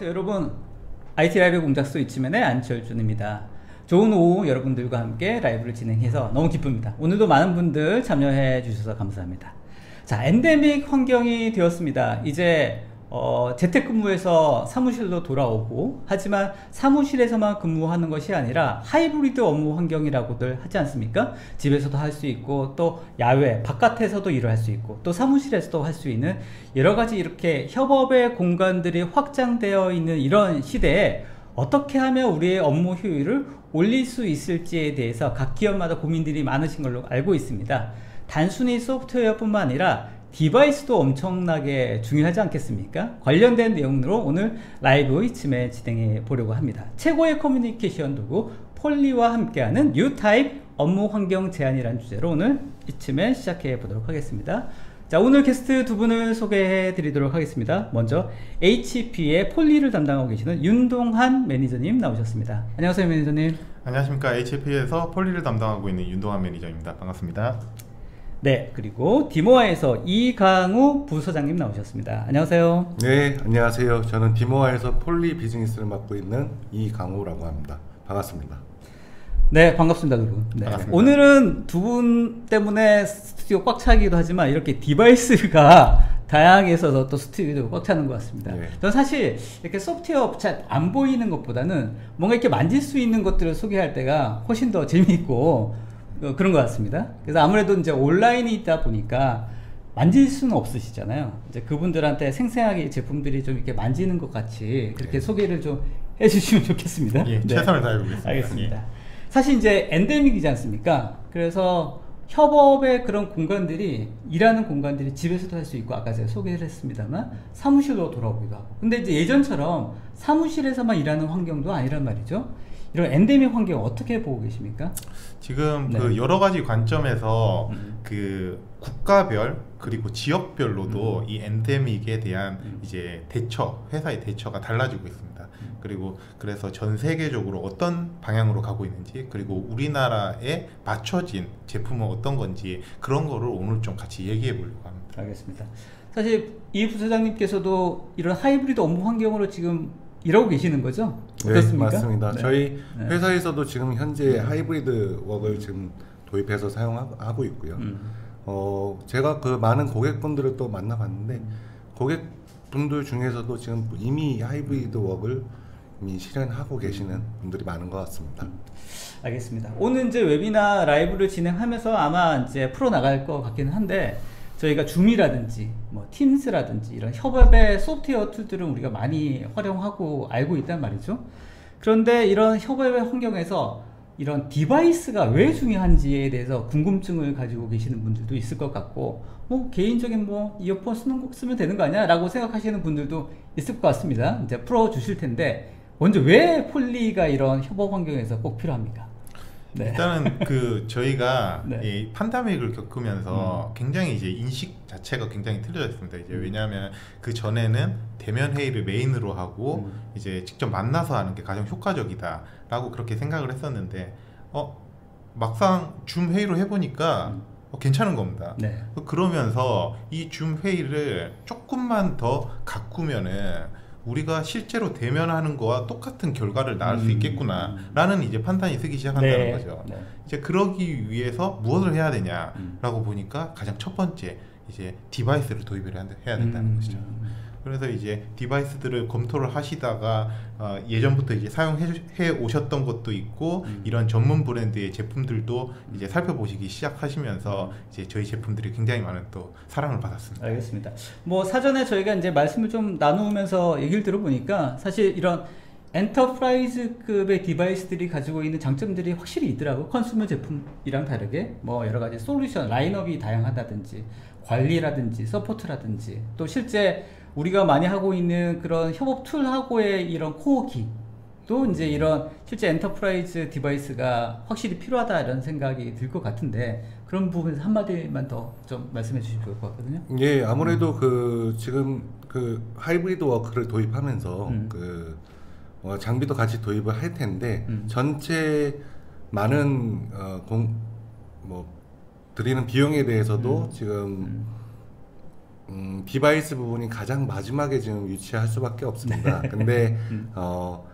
안녕하세요 여러분, IT 라이브 공작소 이치맨의 안철준입니다. 좋은 오후 여러분들과 함께 라이브를 진행해서 너무 기쁩니다. 오늘도 많은 분들 참여해 주셔서 감사합니다. 자, 엔데믹 환경이 되었습니다. 이제 재택근무에서 사무실로 돌아오고, 하지만 사무실에서만 근무하는 것이 아니라 하이브리드 업무 환경이라고들 하지 않습니까? 집에서도 할 수 있고, 또 야외 바깥에서도 일을 할 수 있고, 또 사무실에서도 할 수 있는 여러가지 이렇게 협업의 공간들이 확장되어 있는 이런 시대에 어떻게 하면 우리의 업무 효율을 올릴 수 있을지에 대해서 각 기업마다 고민들이 많으신 걸로 알고 있습니다. 단순히 소프트웨어뿐만 아니라 디바이스도 엄청나게 중요하지 않겠습니까? 관련된 내용으로 오늘 라이브 이쯤에 진행해 보려고 합니다. 최고의 커뮤니케이션 도구 폴리와 함께하는 뉴타입 업무 환경 제안이라는 주제로 오늘 이쯤에 시작해 보도록 하겠습니다. 자, 오늘 게스트 두 분을 소개해 드리도록 하겠습니다. 먼저 HP의 폴리를 담당하고 계시는 윤동한 매니저님 나오셨습니다. 안녕하세요 매니저님. 안녕하십니까. HP에서 폴리를 담당하고 있는 윤동한 매니저입니다. 반갑습니다. 네, 그리고 디모아에서 이강우 부서장님 나오셨습니다. 안녕하세요. 네, 안녕하세요. 저는 디모아에서 폴리 비즈니스를 맡고 있는 이강우라고 합니다. 반갑습니다. 네, 반갑습니다, 두 분. 네. 반갑습니다. 오늘은 두 분 때문에 스튜디오 꽉 차기도 하지만 이렇게 디바이스가 다양해서 또 스튜디오가 꽉 차는 것 같습니다. 네. 저는 사실 이렇게 소프트웨어 잘 안 보이는 것보다는 뭔가 이렇게 만질 수 있는 것들을 소개할 때가 훨씬 더 재미있고 그런 것 같습니다. 그래서 아무래도 이제 온라인이 있다 보니까 만질 수는 없으시잖아요. 이제 그분들한테 생생하게 제품들이 좀 이렇게 만지는 것 같이 그렇게 소개를 좀 해주시면 좋겠습니다. 예, 네. 최선을 다해보겠습니다. 알겠습니다. 예. 사실 이제 엔데믹이지 않습니까? 그래서 협업의 그런 공간들이, 일하는 공간들이 집에서도 할 수 있고, 아까 제가 소개를 했습니다만 사무실로 돌아오기도 하고, 근데 이제 예전처럼 사무실에서만 일하는 환경도 아니란 말이죠. 이런 엔데믹 환경 어떻게 보고 계십니까? 지금 네. 그 여러 가지 관점에서 그 국가별 그리고 지역별로도 이 엔데믹에 대한 이제 대처, 회사의 대처가 달라지고 있습니다. 그리고 그래서 전 세계적으로 어떤 방향으로 가고 있는지, 그리고 우리나라에 맞춰진 제품은 어떤 건지, 그런 거를 오늘 좀 같이 얘기해 보려고 합니다. 알겠습니다. 사실 이 부서장님께서도 이런 하이브리드 업무 환경으로 지금 일하고 계시는 거죠? 어떻습니까? 네, 맞습니다. 네. 저희 네. 회사에서도 지금 현재 하이브리드 웍을 지금 도입해서 사용하고 있고요. 제가 그 많은 고객분들을 또 만나봤는데 고객분들 중에서도 지금 이미 하이브리드 웍을 이미 실현하고 계시는 분들이 많은 것 같습니다. 알겠습니다. 오늘 이제 웨비나 라이브를 진행하면서 아마 이제 풀어 나갈 것 같기는 한데, 저희가 줌이라든지 뭐 팀스라든지 이런 협업의 소프트웨어 툴들은 우리가 많이 활용하고 알고 있단 말이죠. 그런데 이런 협업의 환경에서 이런 디바이스가 왜 중요한지에 대해서 궁금증을 가지고 계시는 분들도 있을 것 같고, 뭐 개인적인 뭐 이어폰 쓰면 되는 거 아니야? 라고 생각하시는 분들도 있을 것 같습니다. 이제 풀어 주실 텐데, 먼저 왜 폴리가 이런 협업 환경에서 꼭 필요합니까? 네. 일단은 그 저희가 네. 이 팬데믹을 겪으면서 굉장히 이제 인식 자체가 굉장히 틀려졌습니다. 이제 왜냐하면 그 전에는 대면 회의를 메인으로 하고 이제 직접 만나서 하는 게 가장 효과적이다라고 그렇게 생각을 했었는데, 막상 줌 회의로 해보니까 괜찮은 겁니다. 네. 그러면서 이 줌 회의를 조금만 더 가꾸면은 우리가 실제로 대면하는 거와 똑같은 결과를 낳을 수 있겠구나 라는 이제 판단이 쓰기 시작한다는 네. 거죠. 네. 이제 그러기 위해서 무엇을 해야 되냐라고 보니까 가장 첫 번째 이제 디바이스를 도입을 해야 된다는 것이죠. 그래서 이제 디바이스들을 검토를 하시다가 예전부터 이제 사용해 오셨던 것도 있고, 이런 전문 브랜드의 제품들도 이제 살펴보시기 시작하시면서 이제 저희 제품들이 굉장히 많은 또 사랑을 받았습니다. 알겠습니다. 뭐 사전에 저희가 이제 말씀을 좀 나누면서 얘기를 들어보니까 사실 이런 엔터프라이즈급의 디바이스들이 가지고 있는 장점들이 확실히 있더라고요. 컨슈머 제품이랑 다르게 뭐 여러 가지 솔루션, 라인업이 다양하다든지 관리라든지 서포트라든지, 또 실제 우리가 많이 하고 있는 그런 협업 툴하고의 이런 코어기, 또 이제 이런 실제 엔터프라이즈 디바이스가 확실히 필요하다 이런 생각이 들 것 같은데, 그런 부분에서 한마디만 더 좀 말씀해 주시면 좋을 것 같거든요. 예, 아무래도 그 지금 그 하이브리드 워크를 도입하면서 그 장비도 같이 도입을 할 텐데 전체 많은 뭐 드리는 비용에 대해서도 지금 디바이스 부분이 가장 마지막에 지금 위치할 수밖에 없습니다. 근데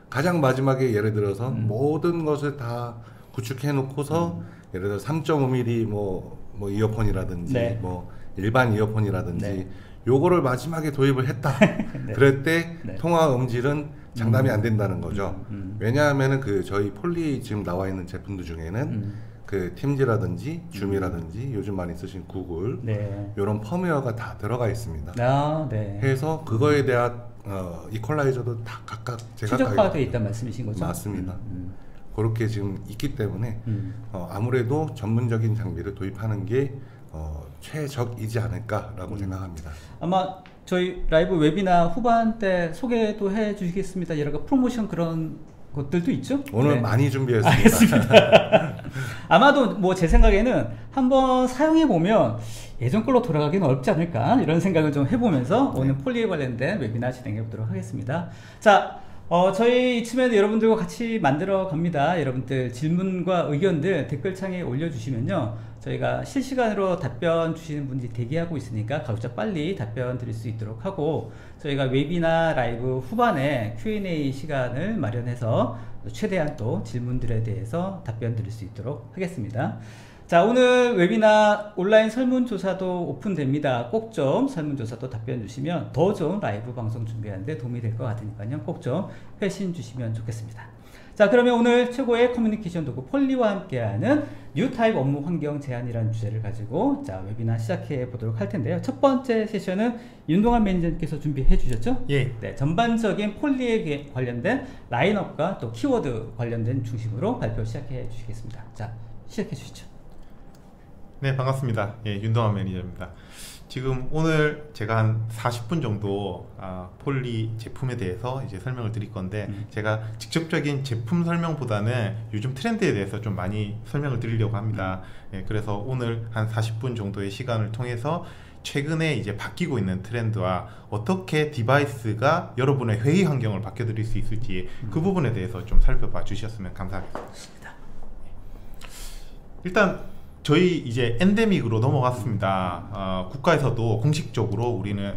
가장 마지막에 예를 들어서 모든 것을 다 구축해 놓고서 예를 들어 3.5mm 뭐 이어폰이라든지 네. 뭐 일반 이어폰이라든지 네. 요거를 마지막에 도입을 했다. 네. 그럴 때 네. 통화 음질은 장담이 안 된다는 거죠. 왜냐하면은 그 저희 폴리 지금 나와 있는 제품들 중에는 그 팀즈라든지 줌이라든지 요즘 많이 쓰신 구글 네. 이런 펌웨어가 다 들어가 있습니다. 아, 네. 해서 그거에 대한 이퀄라이저도 다 각각 최적화되어 있다는 말씀이신 거죠? 맞습니다. 그렇게 지금 있기 때문에 아무래도 전문적인 장비를 도입하는 게 최적이지 않을까라고 생각합니다. 아마 저희 라이브 웨비나 후반 때 소개도 해 주시겠습니다. 여러 가지 프로모션 그런 것들도 있죠? 오늘 네. 많이 준비했습니다. 알겠습니다. 아마도 뭐 제 생각에는 한번 사용해 보면 예전 걸로 돌아가기는 어렵지 않을까 이런 생각을 좀 해보면서 오늘 폴리에 관련된 웨비나 진행해 보도록 하겠습니다. 자, 저희 이쯤에도 여러분들과 같이 만들어 갑니다. 여러분들 질문과 의견들 댓글창에 올려주시면요, 저희가 실시간으로 답변 주시는 분들이 대기하고 있으니까 가급적 빨리 답변 드릴 수 있도록 하고, 저희가 웨비나 라이브 후반에 Q&A 시간을 마련해서 최대한 또 질문들에 대해서 답변 드릴 수 있도록 하겠습니다. 자, 오늘 웨비나 온라인 설문조사도 오픈됩니다. 꼭 좀 설문조사도 답변 주시면 더 좋은 라이브 방송 준비하는데 도움이 될 것 같으니까요, 꼭 좀 회신 주시면 좋겠습니다. 자, 그러면 오늘 최고의 커뮤니케이션 도구 폴리와 함께하는 뉴타입 업무 환경 제안이라는 주제를 가지고 자, 웨비나 시작해 보도록 할 텐데요. 첫 번째 세션은 윤동환 매니저님께서 준비해 주셨죠? 예. 네, 전반적인 폴리에 관련된 라인업과 또 키워드 관련된 중심으로 발표 시작해 주시겠습니다. 자, 시작해 주시죠. 네, 반갑습니다. 예, 윤동환 매니저입니다. 지금 오늘 제가 한 40분 정도 폴리 제품에 대해서 이제 설명을 드릴 건데, 제가 직접적인 제품 설명보다는 요즘 트렌드에 대해서 좀 많이 설명을 드리려고 합니다. 예, 그래서 오늘 한 40분 정도의 시간을 통해서 최근에 이제 바뀌고 있는 트렌드와 어떻게 디바이스가 여러분의 회의 환경을 바뀌어드릴 수 있을지 그 부분에 대해서 좀 살펴봐 주셨으면 감사하겠습니다. 일단 저희 이제 엔데믹으로 넘어갔습니다. 국가에서도 공식적으로 우리는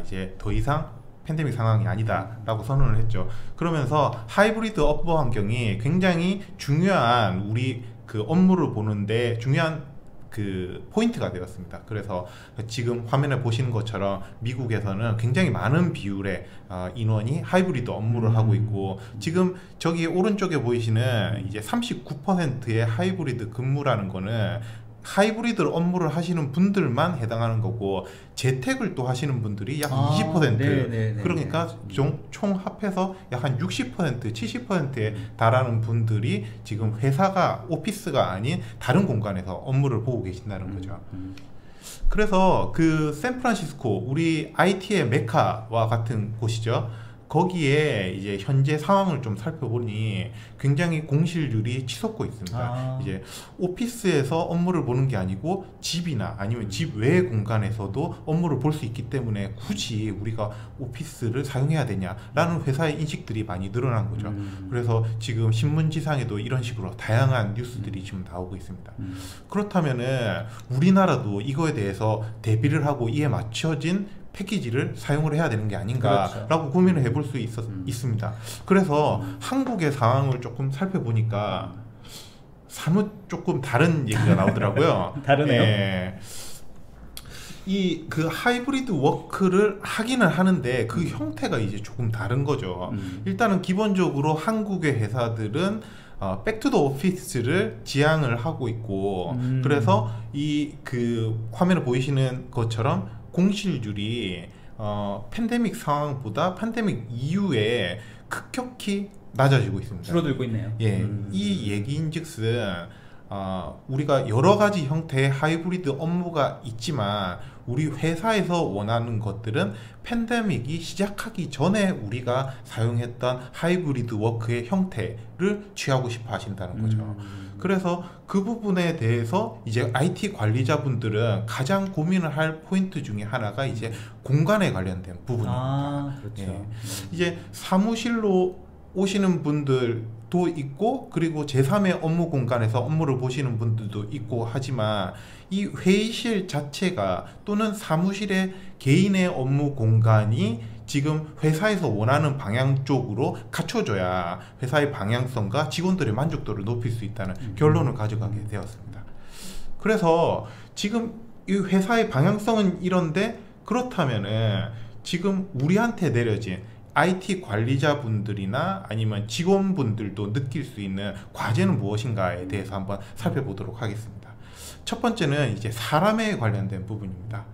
이제 더 이상 팬데믹 상황이 아니다 라고 선언을 했죠. 그러면서 하이브리드 업무 환경이 굉장히 중요한 우리 그 업무를 보는데 중요한 그 포인트가 되었습니다. 그래서 지금 화면에 보시는 것처럼 미국에서는 굉장히 많은 비율의 인원이 하이브리드 업무를 하고 있고, 지금 저기 오른쪽에 보이시는 이제 39%의 하이브리드 근무라는 거는 하이브리드 업무를 하시는 분들만 해당하는 거고, 재택을 또 하시는 분들이 약 20%. 네네네. 그러니까 총 합해서 약 한 60%, 70%에 달하는 분들이 지금 회사가 오피스가 아닌 다른 공간에서 업무를 보고 계신다는 거죠. 그래서 그 샌프란시스코, 우리 IT의 메카와 같은 곳이죠. 거기에 이제 현재 상황을 좀 살펴보니 굉장히 공실률이 치솟고 있습니다. 이제 오피스에서 업무를 보는 게 아니고 집이나 아니면 집 외의 공간에서도 업무를 볼 수 있기 때문에 굳이 우리가 오피스를 사용해야 되냐라는 회사의 인식들이 많이 늘어난 거죠. 그래서 지금 신문지상에도 이런 식으로 다양한 뉴스들이 지금 나오고 있습니다. 그렇다면은 우리나라도 이거에 대해서 대비를 하고 이에 맞춰진 패키지를 사용을 해야 되는 게 아닌가라고 그렇죠. 고민을 해볼 수 있습니다. 그래서 한국의 상황을 조금 살펴보니까 사뭇 조금 다른 얘기가 나오더라고요. 다르네요. 예. 이 그 하이브리드 워크를 하기는 하는데 그 형태가 이제 조금 다른 거죠. 일단은 기본적으로 한국의 회사들은 백투더 오피스를 지향을 하고 있고, 그래서 이 그 화면에 보이시는 것처럼 공실률이 팬데믹 상황보다 팬데믹 이후에 급격히 낮아지고 있습니다. 줄어들고 있네요. 예, 이 얘기인즉슨 우리가 여러 가지 형태의 하이브리드 업무가 있지만 우리 회사에서 원하는 것들은 팬데믹이 시작하기 전에 우리가 사용했던 하이브리드 워크의 형태를 취하고 싶어 하신다는 거죠. 그래서 그 부분에 대해서 이제 IT 관리자분들은 가장 고민을 할 포인트 중에 하나가 이제 공간에 관련된 부분입니다. 그렇죠. 예. 이제 사무실로 오시는 분들도 있고 그리고 제3의 업무 공간에서 업무를 보시는 분들도 있고 하지만 이 회의실 자체가 또는 사무실의 개인의 업무 공간이 지금 회사에서 원하는 방향 쪽으로 갖춰져야 회사의 방향성과 직원들의 만족도를 높일 수 있다는 결론을 가져가게 되었습니다. 그래서 지금 이 회사의 방향성은 이런데 그렇다면은 지금 우리한테 내려진 IT 관리자분들이나 아니면 직원분들도 느낄 수 있는 과제는 무엇인가에 대해서 한번 살펴보도록 하겠습니다. 첫 번째는 이제 사람에 관련된 부분입니다.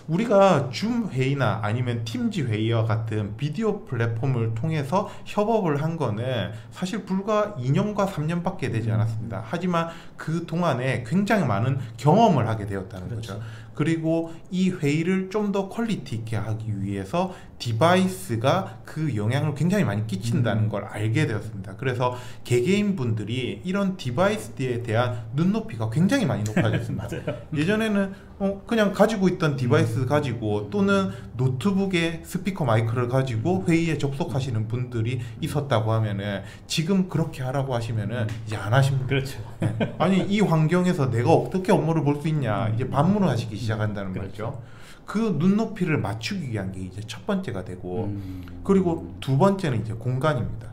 우리가 줌 회의나 아니면 팀즈 회의와 같은 비디오 플랫폼을 통해서 협업을 한 거는 사실 불과 2년과 3년밖에 되지 않았습니다. 하지만 그 동안에 굉장히 많은 경험을 하게 되었다는 거죠. 그리고 이 회의를 좀 더 퀄리티 있게 하기 위해서 디바이스가 그 영향을 굉장히 많이 끼친다는 걸 알게 되었습니다. 그래서 개개인 분들이 이런 디바이스에 대한 눈높이가 굉장히 많이 높아졌습니다. 예전에는 그냥 가지고 있던 디바이스 가지고 또는 노트북에 스피커 마이크를 가지고 회의에 접속하시는 분들이 있었다고 하면은 지금 그렇게 하라고 하시면은 이제 안 하십니다. 그렇죠. 아니 이 환경에서 내가 어떻게 업무를 볼 수 있냐 이제 반문을 하시기 시작한다는 거죠. 그 눈높이를 맞추기 위한 게 이제 첫 번째가 되고 그리고 두 번째는 이제 공간입니다.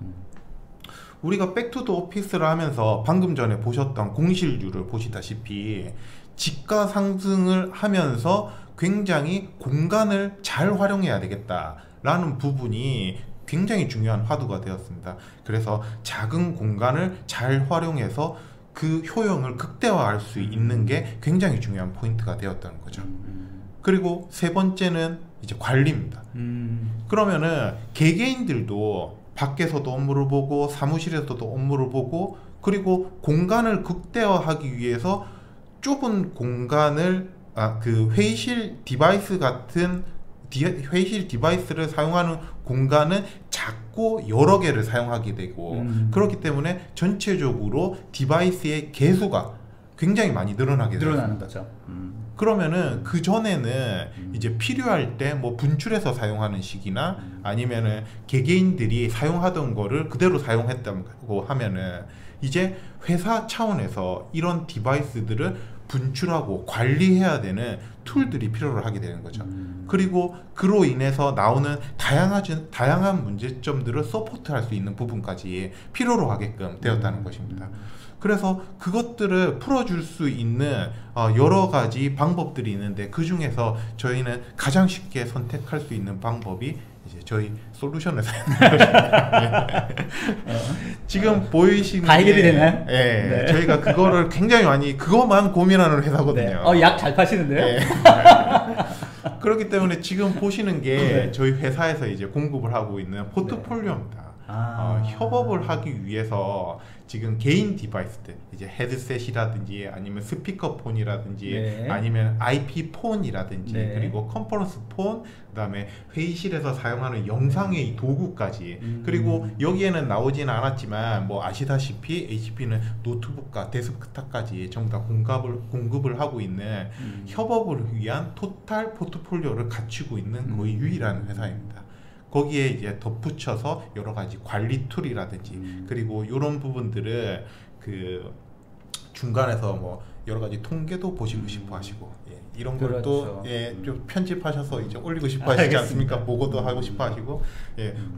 우리가 백투더 오피스를 하면서 방금 전에 보셨던 공실률을 보시다시피 지가 상승을 하면서 굉장히 공간을 잘 활용해야 되겠다라는 부분이 굉장히 중요한 화두가 되었습니다. 그래서 작은 공간을 잘 활용해서 그 효용을 극대화할 수 있는 게 굉장히 중요한 포인트가 되었다는 거죠. 그리고 세 번째는 이제 관리입니다. 그러면은 개개인들도 밖에서도 업무를 보고 사무실에서도 업무를 보고 그리고 공간을 극대화하기 위해서 좁은 공간을 그 회의실 디바이스 같은 회의실 디바이스를 사용하는 공간은 작고 여러 개를 사용하게 되고 그렇기 때문에 전체적으로 디바이스의 개수가 굉장히 많이 늘어나는 거죠. 그러면은 그 전에는 이제 필요할 때 뭐 분출해서 사용하는 식이나 아니면은 개개인들이 사용하던 거를 그대로 사용했다고 하면은 이제 회사 차원에서 이런 디바이스들을 분출하고 관리해야 되는 툴들이 필요를 하게 되는 거죠. 그리고 그로 인해서 나오는 다양한 문제점들을 서포트할 수 있는 부분까지 필요로 하게끔 되었다는 것입니다. 그래서 그것들을 풀어줄 수 있는 여러 가지 방법들이 있는데 그 중에서 저희는 가장 쉽게 선택할 수 있는 방법이 이제 저희 솔루션을 사용하는 것입니다. 지금 보이시는 다 해결이 되나요? 네. 저희가 그거를 굉장히 많이 그것만 고민하는 회사거든요. 네. 약 잘 파시는데요? 네. 그렇기 때문에 지금 보시는 게 저희 회사에서 이제 공급을 하고 있는 포트폴리오입니다. 협업을 하기 위해서 지금 개인 디바이스들 이제 헤드셋이라든지 아니면 스피커폰이라든지 아니면 IP 폰이라든지 그리고 컨퍼런스 폰 그다음에 회의실에서 사용하는 영상회의 도구까지 그리고 여기에는 나오지는 않았지만 뭐 아시다시피 HP는 노트북과 데스크탑까지 전부 다 공급을 하고 있는 협업을 위한 토탈 포트폴리오를 갖추고 있는 거의 유일한 회사입니다. 거기에 이제 덧붙여서 여러 가지 관리 툴이라든지 그리고 이런 부분들을 그 중간에서 뭐 여러 가지 통계도 보시고 싶어 하시고 이런 걸 또 좀 편집하셔서 이제 올리고 싶어 하시지 않습니까? 보고도 하고 싶어 하시고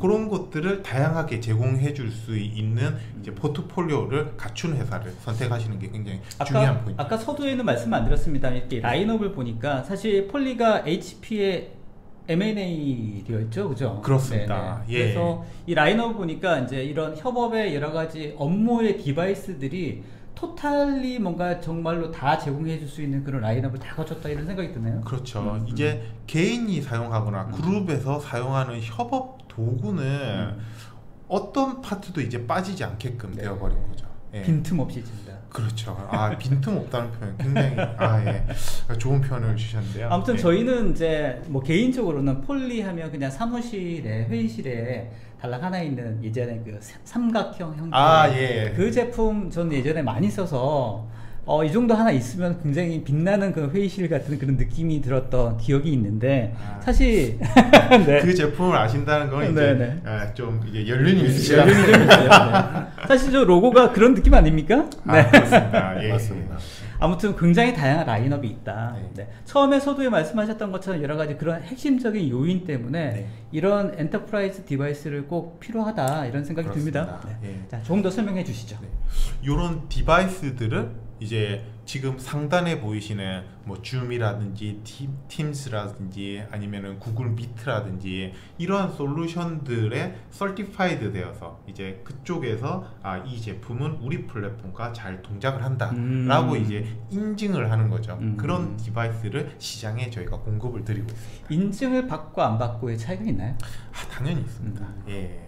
그런 것들을 다양하게 제공해 줄 수 있는 이제 포트폴리오를 갖춘 회사를 선택하시는 게 굉장히 중요한 포인트입니다. 아까 서두에는 말씀 안 드렸습니다. 이렇게 라인업을 보니까 사실 폴리가 HP의 M&A 되어 있죠, 그죠? 그렇습니다. 그래서 이 라인업을 보니까 이제 이런 협업의 여러 가지 업무의 디바이스들이 토탈리 뭔가 정말로 다 제공해 줄 수 있는 그런 라인업을 다 갖췄다 이런 생각이 드네요. 그렇죠. 이제 개인이 사용하거나 그룹에서 사용하는 협업 도구는 어떤 파트도 이제 빠지지 않게끔 되어버린 거죠. 빈틈없이 진다. 그렇죠. 빈틈없다는 표현 굉장히 좋은 표현을 주셨는데요. 아무튼 저희는 이제 뭐 개인적으로는 폴리 하면 그냥 사무실에 회의실에 단락 하나 있는 예전에 그 삼각형 형태 그 제품 저는 예전에 많이 써서 이 정도 하나 있으면 굉장히 빛나는 그 회의실 같은 그런 느낌이 들었던 기억이 있는데 사실 네. 그 제품을 아신다는 건 이제 좀 이게 연륜이 있으시다. 연륜이 좀 있어요. 네. 사실 저 로고가 그런 느낌 아닙니까? 네. 그렇습니다. 예. 맞습니다. 아무튼 굉장히 다양한 라인업이 있다. 네. 처음에 서두에 말씀하셨던 것처럼 여러 가지 그런 핵심적인 요인 때문에 이런 엔터프라이즈 디바이스를 꼭 필요하다 이런 생각이 듭니다. 자, 조금 더 설명해 주시죠. 이런 디바이스들을 이제 지금 상단에 보이시는 뭐 줌이라든지 팀스라든지 아니면은 구글 미트라든지 이러한 솔루션들에 설티파이드 되어서 이제 그쪽에서 이 제품은 우리 플랫폼과 잘 동작을 한다라고 이제 인증을 하는 거죠. 그런 디바이스를 시장에 저희가 공급을 드리고 있습니다. 인증을 받고 안 받고의 차이가 있나요? 당연히 있습니다. 예.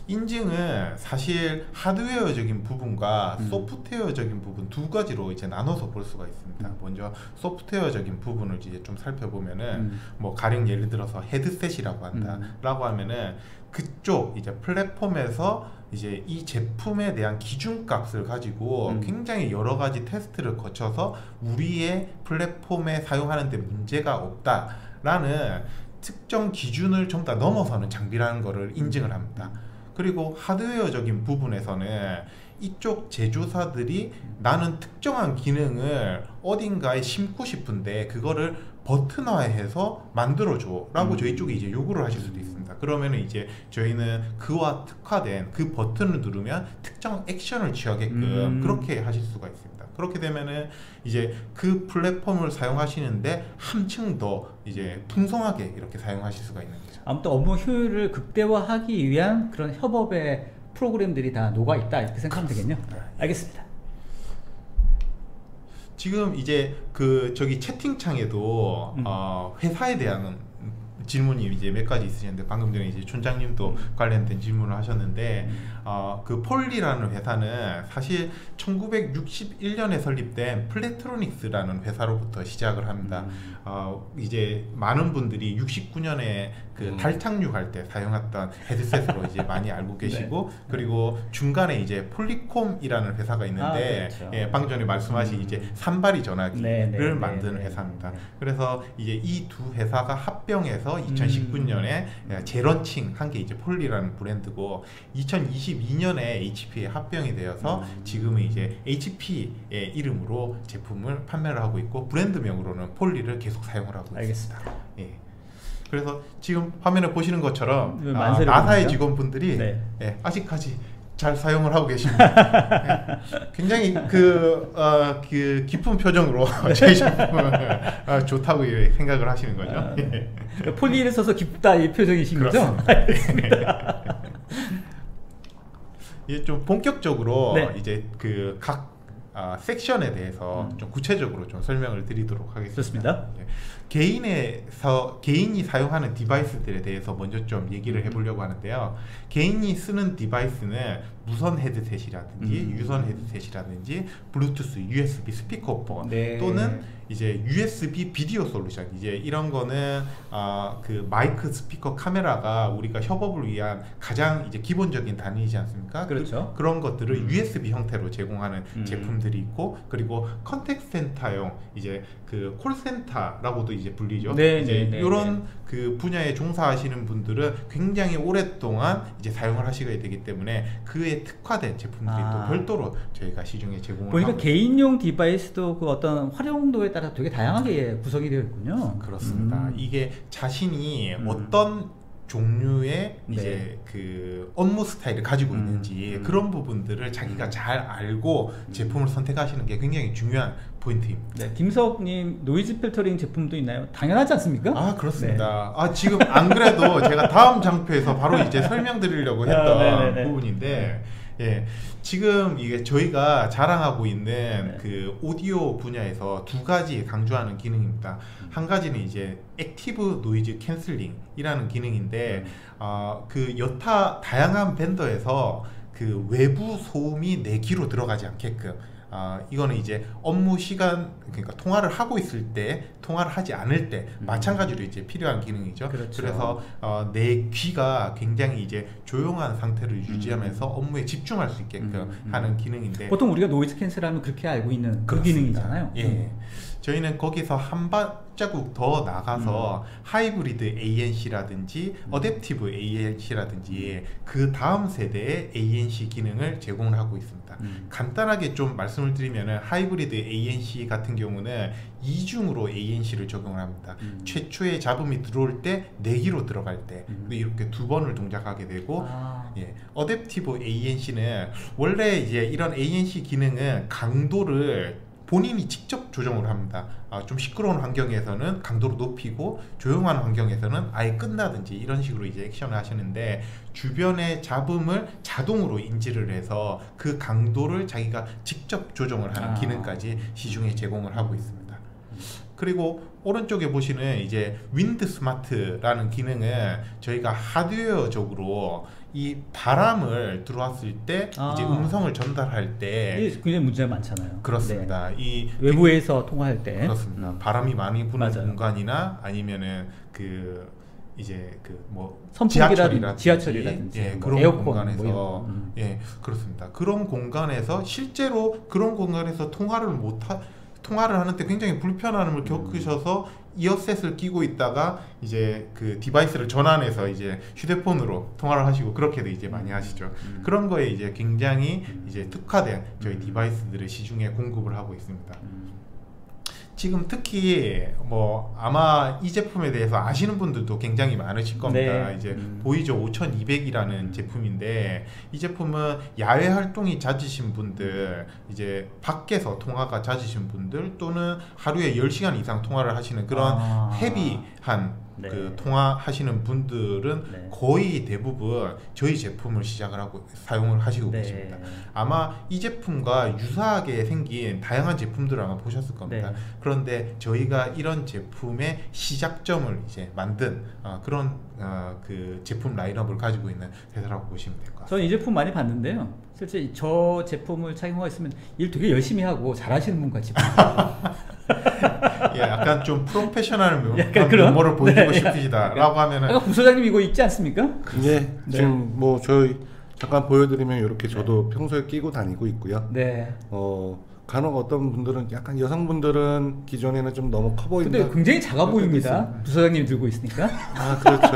인증은 사실 하드웨어적인 부분과 소프트웨어적인 부분 두 가지로 이제 나눠서 볼 수가 있습니다. 먼저 소프트웨어적인 부분을 이제 좀 살펴보면은 뭐 가령 예를 들어서 헤드셋이라고 한다라고 하면은 그쪽 이제 플랫폼에서 이제 이 제품에 대한 기준값을 가지고 굉장히 여러 가지 테스트를 거쳐서 우리의 플랫폼에 사용하는데 문제가 없다라는 특정 기준을 좀 더 넘어서는 장비라는 것을 인증을 합니다. 그리고 하드웨어적인 부분에서는 이쪽 제조사들이 나는 특정한 기능을 어딘가에 심고 싶은데 그거를 버튼화해서 만들어줘 라고 저희 쪽에 이제 요구를 하실 수도 있습니다. 그러면 이제 저희는 그와 특화된 그 버튼을 누르면 특정 액션을 취하게끔 그렇게 하실 수가 있습니다. 그렇게 되면은 이제 그 플랫폼을 사용하시는데 한층 더 이제 풍성하게 이렇게 사용하실 수가 있는 거죠. 아무튼 업무 효율을 극대화하기 위한 그런 협업의 프로그램들이 다 녹아있다 이렇게 생각하면 되겠네요. 알겠습니다. 지금 이제 그 저기 채팅창에도 회사에 대한 질문이 이제 몇 가지 있으셨는데 방금 전에 이제 촌장님도 관련된 질문을 하셨는데 그 폴리라는 회사는 사실 1961년에 설립된 플래트로닉스라는 회사로부터 시작을 합니다. 이제 많은 분들이 69년에 그 달 착륙할 때 사용했던 헤드셋으로 이제 많이 알고 계시고 그리고 중간에 이제 폴리콤이라는 회사가 있는데 그렇죠. 예, 방금 전에 말씀하신 이제 산발이 전화기를 만드는 회사입니다. 그래서 이제 이 두 회사가 합병해서 2019년에 재런칭 한 게 이제 폴리라는 브랜드고 2022년에 HP에 합병이 되어서 지금은 이제 HP의 이름으로 제품을 판매를 하고 있고 브랜드명으로는 폴리를 계속 사용을 하고 있습니다. 예. 그래서 지금 화면에 보시는 것처럼 나사의 직원분들이 아직까지 잘 사용을 하고 계십니다. 굉장히 그 깊은 표정으로 저희 제품을 좋다고 생각을 하시는 거죠. 폴리를 써서 기쁘다 이 표정이신 거죠? 이제 좀 본격적으로 이제 그 각 섹션에 대해서 좀 구체적으로 좀 설명을 드리도록 하겠습니다. 좋습니다. 개인이 사용하는 디바이스들에 대해서 먼저 좀 얘기를 해보려고 하는데요. 개인이 쓰는 디바이스는 무선 헤드셋이라든지 유선 헤드셋이라든지 블루투스, USB 스피커폰 또는 이제 USB 비디오 솔루션 이제 이런 거는 그 마이크, 스피커, 카메라가 우리가 협업을 위한 가장 이제 기본적인 단위이지 않습니까? 그렇죠. 그런 것들을 USB 형태로 제공하는 제품들이 있고 그리고 컨택트 센터용 이제 그 콜센터라고도 이제 불리죠. 이제 이런 그 분야에 종사하시는 분들은 굉장히 오랫동안 이제 사용을 하시게 되기 때문에 그에 특화된 제품들이 또 별도로 저희가 시중에 제공을 보니까 개인용 디바이스도 그 어떤 활용도에 따라 되게 다양하게 구성이 되어 있군요. 그렇습니다. 이게 자신이 어떤 종류의 이제 그 업무 스타일을 가지고 있는지 그런 부분들을 자기가 잘 알고 제품을 선택하시는 게 굉장히 중요한 포인트입니다. 김석님 노이즈 필터링 제품도 있나요? 당연하지 않습니까? 그렇습니다. 지금 안 그래도 제가 다음 장표에서 바로 이제 설명드리려고 했던 부분인데 지금 이게 저희가 자랑하고 있는 그 오디오 분야에서 두 가지 강조하는 기능입니다. 한 가지는 이제 액티브 노이즈 캔슬링이라는 기능인데 그 여타 다양한 밴더에서 그 외부 소음이 내 귀로 들어가지 않게끔 이거는 이제 업무 시간, 그러니까 통화를 하고 있을 때, 통화를 하지 않을 때 마찬가지로 이제 필요한 기능이죠. 그렇죠. 그래서 내 귀가 굉장히 이제 조용한 상태를 유지하면서 업무에 집중할 수 있게끔 하는 기능인데, 보통 우리가 노이즈 캔슬하면 그렇게 알고 있는 그 그렇습니다. 기능이잖아요. 예. 저희는 거기서 한 발자국 더 나가서 하이브리드 ANC라든지 어댑티브 ANC라든지 그 다음 세대의 ANC 기능을 제공을 하고 있습니다. 간단하게 좀 말씀을 드리면은 하이브리드 ANC 같은 경우는 이중으로 ANC를 적용을 합니다. 최초의 잡음이 들어올 때 내기로 들어갈 때 이렇게 두 번을 동작하게 되고, 예, 어댑티브 ANC는 원래 이제 이런 ANC 기능은 강도를 본인이 직접 조정을 합니다. 좀 시끄러운 환경에서는 강도를 높이고, 조용한 환경에서는 아예 끝나든지 이런 식으로 이제 액션을 하시는데, 주변의 잡음을 자동으로 인지를 해서 그 강도를 자기가 직접 조정을 하는 기능까지 시중에 제공을 하고 있습니다. 그리고 오른쪽에 보시는 이제 윈드 스마트라는 기능은 저희가 하드웨어적으로 이 바람을 들어왔을 때 이제 음성을 전달할 때 이게 굉장히 문제가 많잖아요. 그렇습니다. 네. 이 외부에서 통화할 때 그렇습니다. 바람이 많이 부는 맞아요. 공간이나 아니면은 그 이제 그 뭐 지하철이라든지 예, 뭐 그런 에어컨 공간에서 뭐 예, 그렇습니다. 그런 공간에서 실제로 그런 공간에서 통화를 하는데 굉장히 불편함을 겪으셔서 이어셋을 끼고 있다가 이제 그 디바이스를 전환해서 이제 휴대폰으로 통화를 하시고 그렇게도 이제 많이 하시죠. 그런 거에 이제 굉장히 이제 특화된 저희 디바이스들을 시중에 공급을 하고 있습니다. 지금 특히 뭐 아마 이 제품에 대해서 아시는 분들도 굉장히 많으실 겁니다. 네. 이제 보이저 5200이라는 제품인데, 이 제품은 야외 활동이 잦으신 분들, 이제 밖에서 통화가 잦으신 분들, 또는 하루에 10시간 이상 통화를 하시는 그런 헤비한 네. 그 통화하시는 분들은 네. 거의 대부분 저희 제품을 시작을 하고 사용을 하시고 네. 계십니다. 아마 이 제품과 유사하게 생긴 다양한 제품들을 아마 보셨을 겁니다. 네. 그런데 저희가 이런 제품의 시작점을 이제 만든 그런 그 제품 라인업을 가지고 있는 회사라고 보시면 될 것 같습니다. 저는 이 제품 많이 봤는데요. 실제 저 제품을 착용하고 있으면 일 되게 열심히 하고 잘하시는 분 같이 보여요. 예, 약간 좀 프로페셔널 약간 그런? 면모를 보여주고 네. 싶으시다라고 하면은 아까 부소장님 이거 입지 않습니까? 네, 지금 뭐 저희 잠깐 보여드리면 이렇게 저도 평소에 끼고 다니고 있고요. 네. 간혹 어떤 분들은 약간 여성분들은 기존에는 좀 너무 커 보인다. 근데 굉장히 작아 보입니다. 부소장님 들고 있으니까. 아, 그렇죠.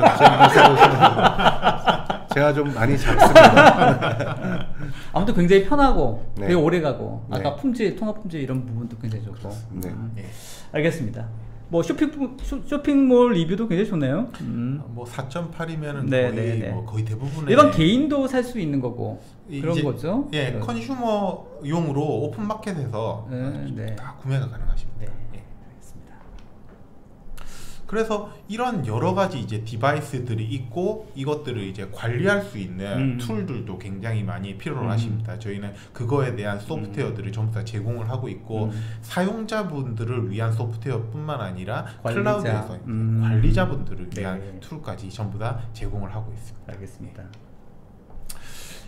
제가 좀 많이 작습니다. 아무튼 굉장히 편하고 네. 되게 오래가고 아까 네. 품질, 통합 품질 이런 부분도 굉장히 좋고. 네. 예. 알겠습니다. 뭐 쇼핑몰 리뷰도 굉장히 좋네요. 뭐 4.8이면은 네, 거의 네, 네. 뭐 거의 대부분의 일반 개인도 살 수 있는 거고 그런 이제, 거죠. 예, 그런. 컨슈머용으로 오픈 마켓에서 네. 다 구매가 가능하십니다. 네. 예. 그래서 이런 여러 가지 이제 디바이스들이 있고 이것들을 이제 관리할 수 있는 툴들도 굉장히 많이 필요로 하십니다. 저희는 그거에 대한 소프트웨어들을 전부 다 제공을 하고 있고 사용자분들을 위한 소프트웨어뿐만 아니라 클라우드에서 관리자분들을 위한 네. 툴까지 전부 다 제공을 하고 있습니다. 알겠습니다.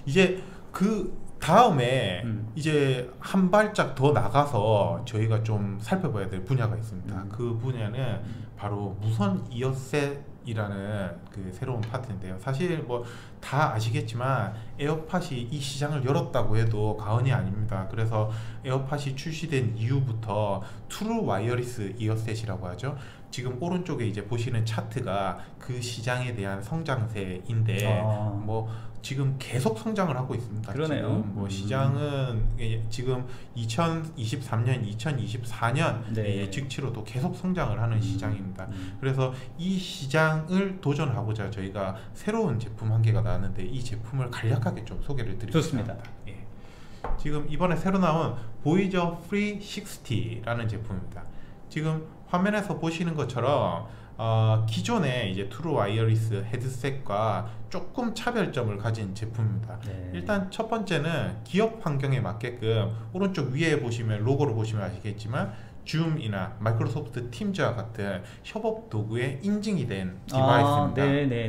이제 그 다음에 이제 한 발짝 더 나가서 저희가 좀 살펴봐야 될 분야가 있습니다. 그 분야는 바로 무선 이어셋이라는 그 새로운 파트인데요. 사실 뭐 다 아시겠지만 에어팟이 이 시장을 열었다고 해도 과언이 아닙니다. 그래서 에어팟이 출시된 이후부터 트루 와이어리스 이어셋이라고 하죠. 지금 오른쪽에 이제 보시는 차트가 그 시장에 대한 성장세인데 뭐 지금 계속 성장을 하고 있습니다. 그러네요. 지금 뭐 시장은 지금 2023년, 2024년 네. 예측치로도 계속 성장을 하는 시장입니다. 그래서 이 시장을 도전하고자 저희가 새로운 제품 한 개가 나왔는데 이 제품을 간략하게 좀 소개를 드리겠습니다. 좋습니다. 예. 지금 이번에 새로 나온 보이저 프리 60라는 제품입니다. 지금 화면에서 보시는 것처럼 기존의 이제 트루 와이어리스 헤드셋과 조금 차별점을 가진 제품입니다. 네. 일단 첫 번째는 기업 환경에 맞게끔 오른쪽 위에 보시면 로고를 보시면 아시겠지만 줌이나 마이크로소프트 팀즈와 같은 협업 도구에 인증이 된 디바이스입니다.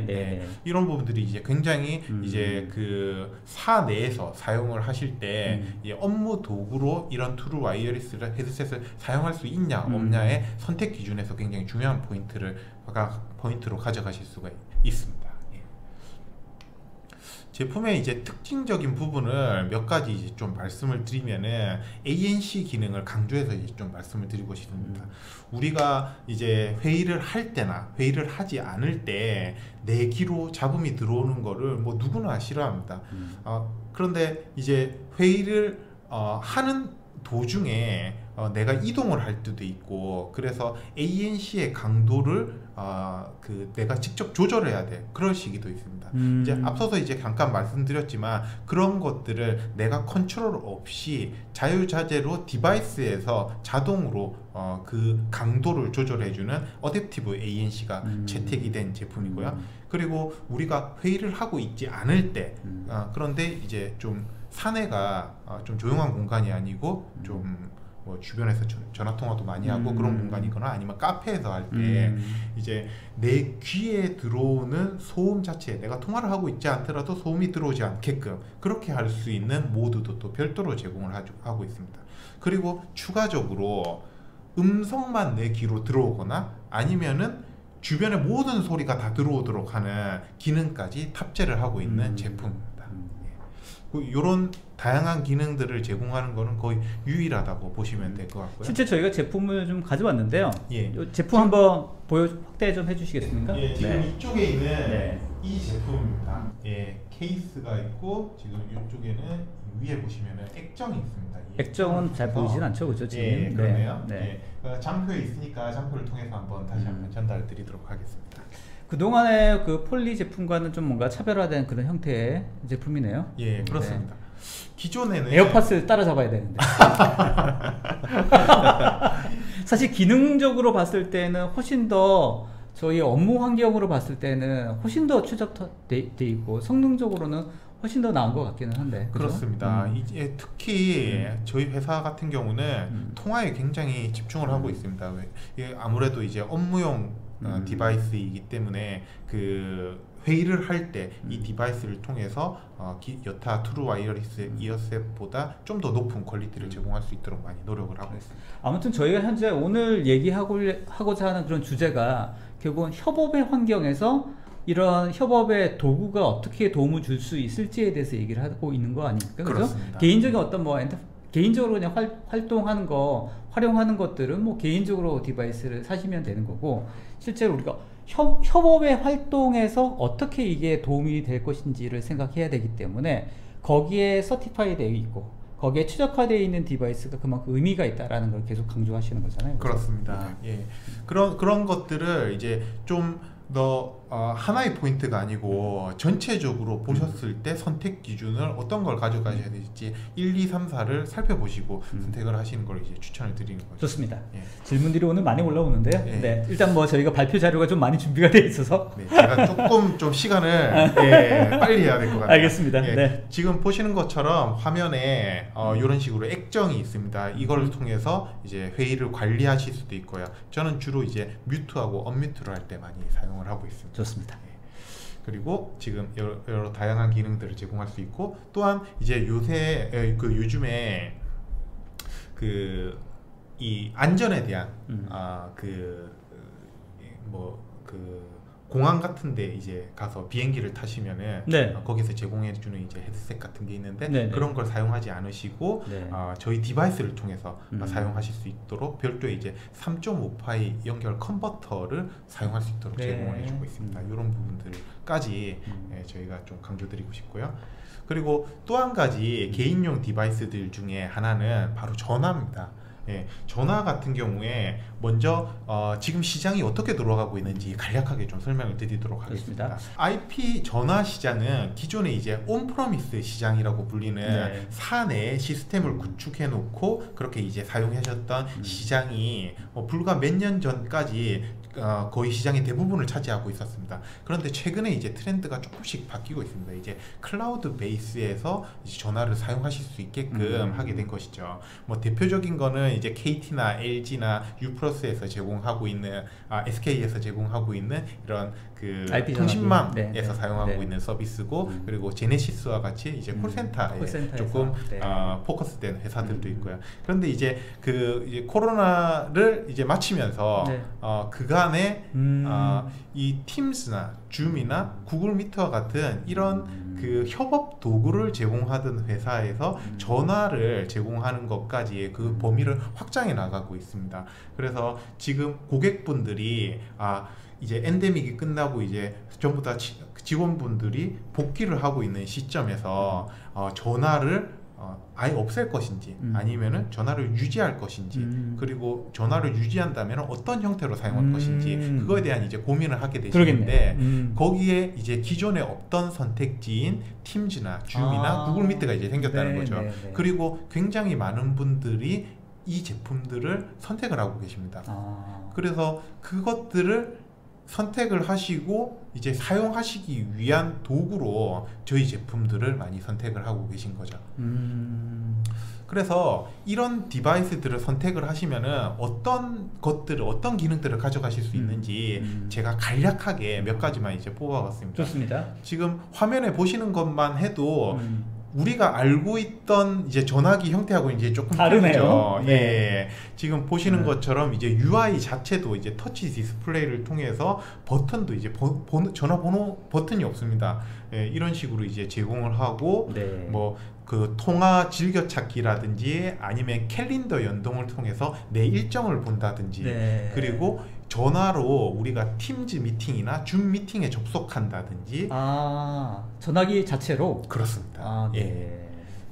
네, 이런 부분들이 이제 굉장히 이제 그 사 내에서 사용을 하실 때 업무 도구로 이런 트루 와이어리스 헤드셋을 사용할 수 있냐 없냐의 선택 기준에서 굉장히 중요한 포인트로 가져가실 수가 있습니다. 제품의 이제 특징적인 부분을 몇 가지 이제 좀 말씀을 드리면은 ANC 기능을 강조해서 이제 좀 말씀을 드리고 싶습니다. 우리가 이제 회의를 할 때나 회의를 하지 않을 때 내기로 잡음이 들어오는 거를 뭐 누구나 싫어합니다. 그런데 이제 회의를 하는 도중에 내가 이동을 할 때도 있고, 그래서 ANC의 강도를 내가 직접 조절해야 돼. 그럴 시기도 있습니다. 이제 앞서서 이제 잠깐 말씀드렸지만 그런 것들을 내가 컨트롤 없이 자유자재로 디바이스에서 자동으로 그 강도를 조절해주는 어댑티브 ANC가 채택이 된 제품이고요. 그리고 우리가 회의를 하고 있지 않을 때, 그런데 이제 좀 사내가 좀 조용한 공간이 아니고 좀 뭐 주변에서 전화 통화도 많이 하고 그런 공간이거나 아니면 카페에서 할 때 이제 내 귀에 들어오는 소음 자체, 내가 통화를 하고 있지 않더라도 소음이 들어오지 않게끔 그렇게 할 수 있는 모드도 또 별도로 제공을 하고 있습니다. 그리고 추가적으로 음성만 내 귀로 들어오거나 아니면은 주변의 모든 소리가 다 들어오도록 하는 기능까지 탑재를 하고 있는 제품입니다. 이런 다양한 기능들을 제공하는 것은 거의 유일하다고 보시면 될 것 같고요. 실제 저희가 제품을 좀 가져왔는데요. 이 제품 한번 확대 좀 해주시겠습니까? 지금 이쪽에 있는 이 제품입니다. 케이스가 있고 지금 이쪽에는 위에 보시면은 액정이 있습니다. 액정은 잘 보이진 않죠, 그렇죠? 지금. 그러네요. 잠표에 있으니까 잠표를 통해서 다시 한번 전달드리도록 하겠습니다. 그동안의 그 폴리 제품과는 좀 뭔가 차별화된 그런 형태의 제품이네요. 그렇습니다. 기존에는 에어팟을 따라잡아야 되는데 사실 기능적으로 봤을 때는 훨씬 더 저희 업무 환경으로 봤을 때는 훨씬 더 최적화돼 있고 성능적으로는 훨씬 더 나은 것 같기는 한데. 그죠? 그렇습니다. 이제 특히 저희 회사 같은 경우는 통화에 굉장히 집중을 하고 있습니다. 아무래도 이제 업무용 디바이스이기 때문에 그 회의를 할 때 이 디바이스를 통해서 여타 트루 와이어리스 이어셋보다 좀 더 높은 퀄리티를 제공할 수 있도록 많이 노력을 하고 있습니다. 아무튼 저희가 현재 오늘 얘기하고자 하는 그런 주제가 결국은 협업의 환경에서 이런 협업의 도구가 어떻게 도움을 줄 수 있을지에 대해서 얘기를 하고 있는 거 아닙니까? 그렇죠? 개인적인 어떤 개인적으로 그냥 활동하는 거, 활용하는 것들은 뭐 개인적으로 디바이스를 사시면 되는 거고, 실제로 우리가 협업의 활동에서 어떻게 이게 도움이 될 것인지를 생각해야 되기 때문에 거기에 서티파이 되어 있고 거기에 최적화되어 있는 디바이스가 그만큼 의미가 있다라는 걸 계속 강조하시는 거잖아요. 그렇습니다. 그런 것들을 이제 좀 더 하나의 포인트가 아니고 전체적으로 보셨을 때 선택 기준을 어떤 걸 가져가셔야 될지 1, 2, 3, 4를 살펴보시고 선택을 하시는 걸 이제 추천을 드리는 거죠. 좋습니다. 질문들이 오늘 많이 올라오는데요. 일단 뭐 저희가 발표 자료가 좀 많이 준비가 되어 있어서 제가 조금 좀 시간을 빨리 해야 될 것 같아요. 알겠습니다. 지금 보시는 것처럼 화면에 이런 식으로 액정이 있습니다. 이걸 통해서 이제 회의를 관리하실 수도 있고요. 저는 주로 이제 뮤트하고 언뮤트를 할 때 많이 사용을 하고 있습니다. 좋습니다. 그리고 지금 여러 다양한 기능들을 제공할 수 있고, 또한 이제 요즘에 이 안전에 대한 공항 같은데 이제 가서 비행기를 타시면은 거기서 제공해주는 이제 헤드셋 같은 게 있는데 그런 걸 사용하지 않으시고 저희 디바이스를 통해서 사용하실 수 있도록 별도의 이제 3.5파이 연결 컨버터를 사용할 수 있도록 제공을 해주고 있습니다. 이런 부분들까지 저희가 좀 강조드리고 싶고요. 그리고 또 한 가지 개인용 디바이스들 중에 하나는 바로 전화입니다. 전화 같은 경우에 먼저 지금 시장이 어떻게 돌아가고 있는지 간략하게 좀 설명을 드리도록 하겠습니다. IP 전화 시장은 기존에 이제 온프로미스 시장이라고 불리는 사내 시스템을 구축해 놓고 그렇게 이제 사용하셨던 시장이 불과 몇 년 전까지 거의 시장의 대부분을 차지하고 있었습니다. 그런데 최근에 이제 트렌드가 조금씩 바뀌고 있습니다. 이제 클라우드 베이스에서 이제 전화를 사용하실 수 있게끔 하게 된 것이죠. 뭐 대표적인 거는 이제 KT나 LG나 U+에서 제공하고 있는 SK에서 제공하고 있는 이런 그 통신망에서 사용하고 있는 서비스고, 그리고 제네시스와 같이 이제 콜센터에 조금 포커스된 회사들도 있고요. 그런데 이제 이제 코로나를 이제 마치면서 그간에 이 팀스나 줌이나 구글 미트와 같은 이런 그 협업 도구를 제공하던 회사에서 전화를 제공하는 것까지의 그 범위를 확장해 나가고 있습니다. 그래서 지금 고객분들이 이제 엔데믹이 끝나고 이제 전부 다 직원분들이 복귀를 하고 있는 시점에서 전화를 아예 없앨 것인지 아니면은 전화를 유지할 것인지, 그리고 전화를 유지한다면 어떤 형태로 사용할 것인지, 그거에 대한 이제 고민을 하게 되시는데 거기에 이제 기존에 없던 선택지인 팀즈나 줌이나 구글 미트가 이제 생겼다는 거죠. 그리고 굉장히 많은 분들이 이 제품들을 선택을 하고 계십니다. 그래서 그것들을 선택을 하시고 이제 사용하시기 위한 도구로 저희 제품들을 많이 선택을 하고 계신 거죠. 그래서 이런 디바이스들을 선택을 하시면은 어떤 것들을, 어떤 기능들을 가져가실 수 있는지 제가 간략하게 몇 가지만 이제 뽑아봤습니다. 좋습니다. 지금 화면에 보시는 것만 해도 우리가 알고 있던 이제 전화기 형태하고 이제 조금 다르네요. 예, 지금 보시는 것처럼 이제 UI 자체도 이제 터치 디스플레이를 통해서 버튼도 이제 전화번호 버튼이 없습니다. 예, 이런 식으로 이제 제공을 하고, 뭐 그 통화 즐겨찾기라든지 아니면 캘린더 연동을 통해서 내 일정을 본다든지, 그리고 전화로 우리가 팀즈 미팅이나 줌 미팅에 접속한다든지. 전화기 자체로? 그렇습니다.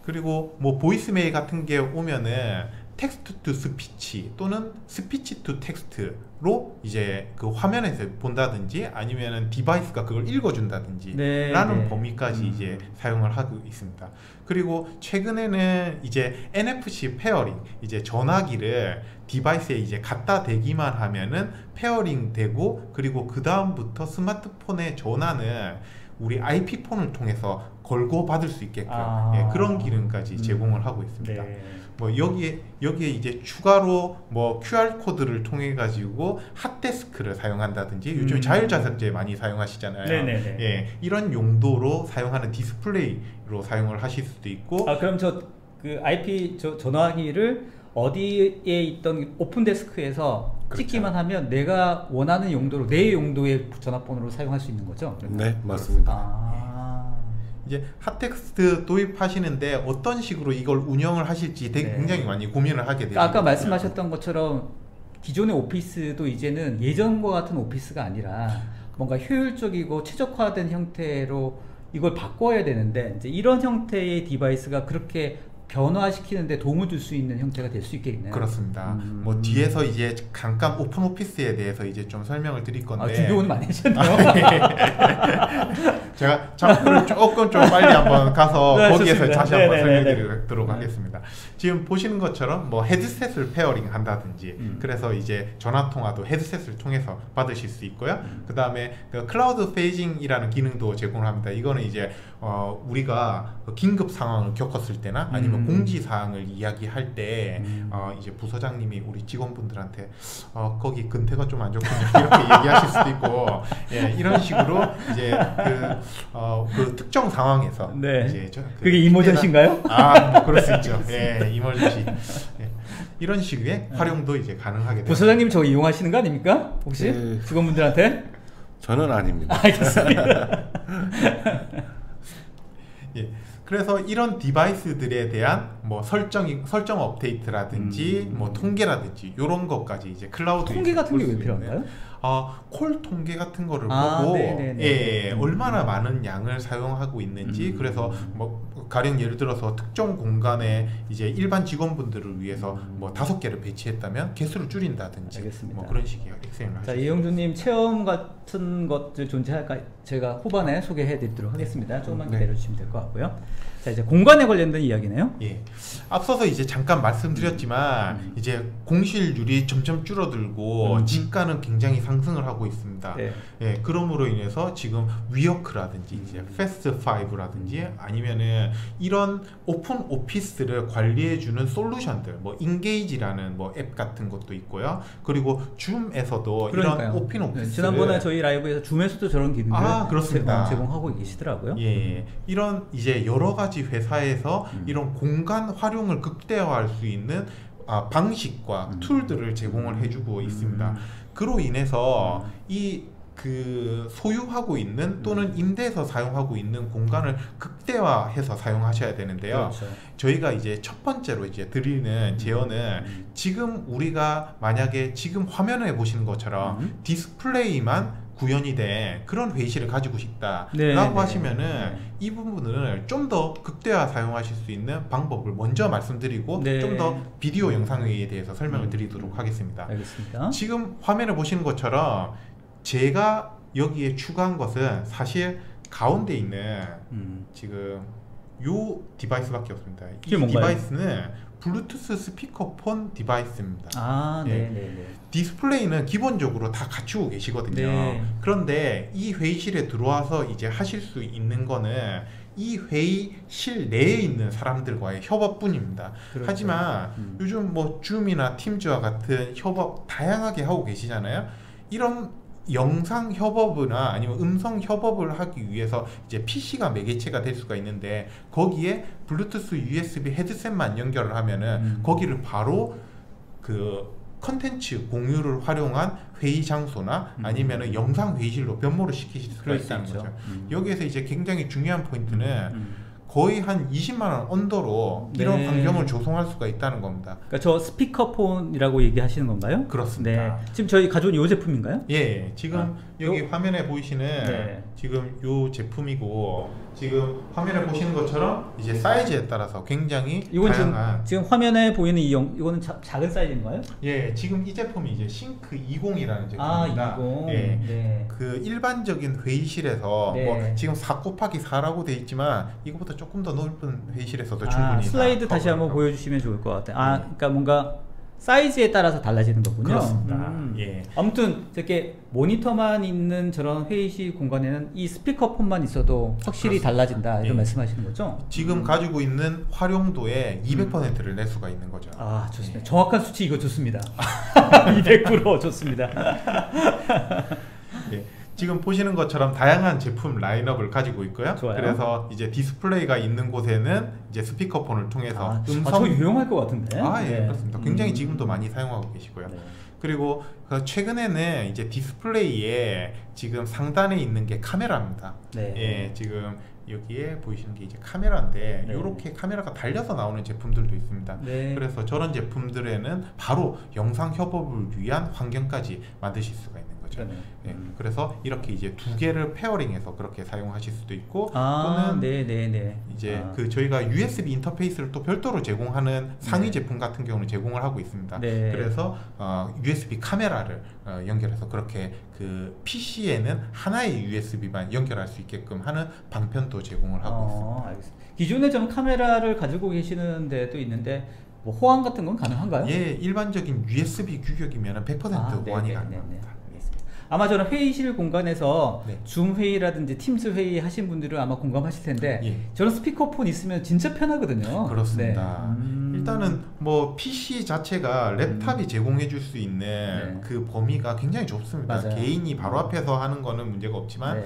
그리고 뭐 보이스메일 같은 게 오면은 텍스트 투 스피치 또는 스피치 투 텍스트로 이제 그 화면에서 본다든지 아니면은 디바이스가 그걸 읽어준다든지 라는 범위까지 이제 사용을 하고 있습니다. 그리고 최근에는 이제 NFC 페어링, 이제 전화기를 디바이스에 이제 갖다 대기만 하면은 페어링 되고, 그리고 그 다음부터 스마트폰의 전화는 우리 IP폰을 통해서 걸고 받을 수 있게끔 그런 기능까지 제공을 하고 있습니다. 뭐 여기에 이제 추가로 뭐 QR 코드를 통해 가지고 핫데스크를 사용한다든지, 요즘 자율좌석제 많이 사용하시잖아요. 이런 용도로 사용하는 디스플레이로 사용을 하실 수도 있고. 그럼 그 IP 전화기를 어디에 있던 오픈데스크에서 찍기만 하면 내가 원하는 용도로, 내 용도의 전화번호로 사용할 수 있는 거죠? 네, 맞습니다. 이제 핫텍스트 도입하시는데 어떤 식으로 이걸 운영을 하실지 굉장히 많이 고민을 하게 되죠. 아까 말씀하셨던 것처럼 기존의 오피스도 이제는 예전과 같은 오피스가 아니라 뭔가 효율적이고 최적화된 형태로 이걸 바꿔야 되는데, 이제 이런 형태의 디바이스가 그렇게 변화시키는데 도움을 줄 수 있는 형태가 될 수 있겠네요. 그렇습니다. 뭐 뒤에서 이제 잠깐 오픈 오피스에 대해서 이제 좀 설명을 드릴 건데. 준비는 많이 하셨네요. 제가 참고를 조금 좀 빨리 한번 가서 거기에서 좋습니다. 다시 한번 설명드리도록 하겠습니다. 지금 보시는 것처럼 뭐 헤드셋을 페어링 한다든지, 그래서 이제 전화 통화도 헤드셋을 통해서 받으실 수 있고요. 그 다음에 그 클라우드 페이징이라는 기능도 제공을 합니다. 이거는 이제 우리가 긴급 상황을 겪었을 때나 아니면 공지 사항을 이야기할 때 이제 부서장님이 우리 직원분들한테 거기 근태가 좀 안 좋군요 이렇게 얘기하실 수도 있고, 이런 식으로 이제 그 특정 상황에서 이제 그게 이머전시인가요? 뭐 그럴 수 있죠. 이머전시. 이런 식의 활용도 이제 가능하게 됩니다. 부서장님 저거 이용하시는 거 아닙니까? 혹시 직원분들한테? 저는 아닙니다. 알겠습니다. 그래서 이런 디바이스들에 대한 뭐 설정 업데이트라든지 뭐 통계라든지 이런 것까지 이제 클라우드 통계 같은 게 왜 필요한가요? 콜 통계 같은 거를 보고 얼마나 많은 양을 사용하고 있는지, 그래서 뭐 가령 예를 들어서 특정 공간에 이제 일반 직원분들을 위해서 뭐 5개를 배치했다면 개수를 줄인다든지, 뭐 그런 식의 엑셀을 하시죠. 이영주님 체험 같은 것들 존재할까 제가 후반에 소개해 드리도록 하겠습니다. 조금만 기다려 주시면 될 것 같고요. 자, 이제 공간에 관련된 이야기네요. 예. 앞서서 이제 잠깐 말씀드렸지만 이제 공실률이 점점 줄어들고 지가는 굉장히 상승을 하고 있습니다. 네. 예, 그럼으로 인해서 지금 위워크라든지 이제 패스트5라든지 아니면은 이런 오픈 오피스를 관리해 주는 솔루션들, 뭐 인게이지라는 뭐 앱 같은 것도 있고요. 그리고 줌에서도 그러니까요. 이런 오픈 오피스 지난번에 저희 라이브에서 줌에서도 저런 기능을 그렇습니다. 제공하고 계시더라고요. 예, 이런 이제 여러 가지 회사에서 이런 공간 활용을 극대화할 수 있는 방식과 툴들을 제공을 해주고 있습니다. 그로 인해서 그 소유하고 있는 또는 임대해서 사용하고 있는 공간을 극대화해서 사용하셔야 되는데요. 그렇죠. 저희가 이제 첫 번째로 이제 드리는 제언은 지금 우리가 만약에 지금 화면에 보시는 것처럼 디스플레이만 구현이 된 그런 회의실을 가지고 싶다라고 네, 하시면은 이 부분을 좀 더 극대화 사용하실 수 있는 방법을 먼저 말씀드리고 네. 좀 더 비디오 영상 회의에 대해서 설명을 드리도록 하겠습니다. 알겠습니다. 지금 화면을 보시는 것처럼 제가 여기에 추가한 것은 사실 가운데 있는 지금 요 디바이스밖에 없습니다. 이 뭔가요? 디바이스는 블루투스 스피커폰 디바이스입니다. 네네네. 디스플레이는 기본적으로 다 갖추고 계시거든요. 네. 그런데 이 회의실에 들어와서 이제 하실 수 있는 거는 이 회의실 내에 있는 사람들과의 협업뿐입니다. 그렇죠. 하지만 요즘 뭐 줌이나 팀즈와 같은 협업 다양하게 하고 계시잖아요. 이런 영상 협업이나 아니면 음성 협업을 하기 위해서 이제 PC가 매개체가 될 수가 있는데 거기에 블루투스 USB 헤드셋만 연결을 하면은 거기를 바로 그 컨텐츠 공유를 활용한 회의 장소나 아니면은 영상 회의실로 변모를 시키실 수가 있다는 거죠. 여기에서 이제 굉장히 중요한 포인트는 거의 한 20만 원 언더로 이런 환경을 조성할 수가 있다는 겁니다. 그러니까 저 스피커폰이라고 얘기하시는 건가요? 그렇습니다. 네. 지금 저희 가져온 이 제품인가요? 예, 지금 여기 화면에 보이시는 지금 요 제품이고 지금 화면에 보시는 것처럼 이제 사이즈에 따라서 굉장히 이건 다양한 지금 화면에 보이는 이거는 작은 사이즈인가요? 예, 지금 이 제품이 이제 싱크 20이라는 제품입니다. 20. 예, 네. 그 일반적인 회의실에서 뭐 지금 4×4라고 돼 있지만 이거보다 조금 더 넓은 회의실에서도 충분히 슬라이드 다시 한번 보여주시면 좋을 것 같아요. 그러니까 뭔가 사이즈에 따라서 달라지는 거군요. 그렇습니다. 예. 아무튼 이렇게 모니터만 있는 저런 회의실 공간에는 이 스피커폰만 있어도 확실히 그렇습니다. 달라진다 이런 말씀하시는 거죠? 지금 가지고 있는 활용도의 200%를 낼 수가 있는 거죠. 좋습니다. 정확한 수치 이거 좋습니다. 200% 좋습니다. 예. 지금 보시는 것처럼 다양한 제품 라인업을 가지고 있고요. 좋아요. 그래서 이제 디스플레이가 있는 곳에는 이제 스피커폰을 통해서 저 유용할 것 같은데. 예, 그렇습니다. 굉장히 지금도 많이 사용하고 계시고요. 그리고 최근에는 이제 디스플레이에 지금 상단에 있는 게 카메라입니다. 예, 지금 여기에 보이시는 게 이제 카메라인데 이렇게 카메라가 달려서 나오는 제품들도 있습니다. 그래서 저런 제품들에는 바로 영상 협업을 위한 환경까지 만드실 수가 있는 거죠. 예, 그래서 이렇게 이제 두 개를 페어링해서 그렇게 사용하실 수도 있고 또는 이제 그 저희가 USB 인터페이스를 또 별도로 제공하는 상위 제품 같은 경우는 제공을 하고 있습니다. 그래서 USB 카메라를 연결해서 그렇게 그 PC에는 하나의 USB만 연결할 수 있게끔 하는 방편도 제공을 하고 있습니다. 알겠습니다. 기존에 좀 카메라를 가지고 계시는 데도 있는데 뭐 호환 같은 건 가능한가요? 예, 일반적인 USB 규격이면 100% 호환이 가능합니다. 아마 저는 회의실 공간에서 줌 회의라든지 팀스 회의 하신 분들은 아마 공감하실 텐데 저런 스피커폰 있으면 진짜 편하거든요. 그렇습니다. 일단은 뭐 PC 자체가 랩탑이 제공해 줄 수 있는 그 범위가 굉장히 좁습니다. 개인이 바로 앞에서 하는 거는 문제가 없지만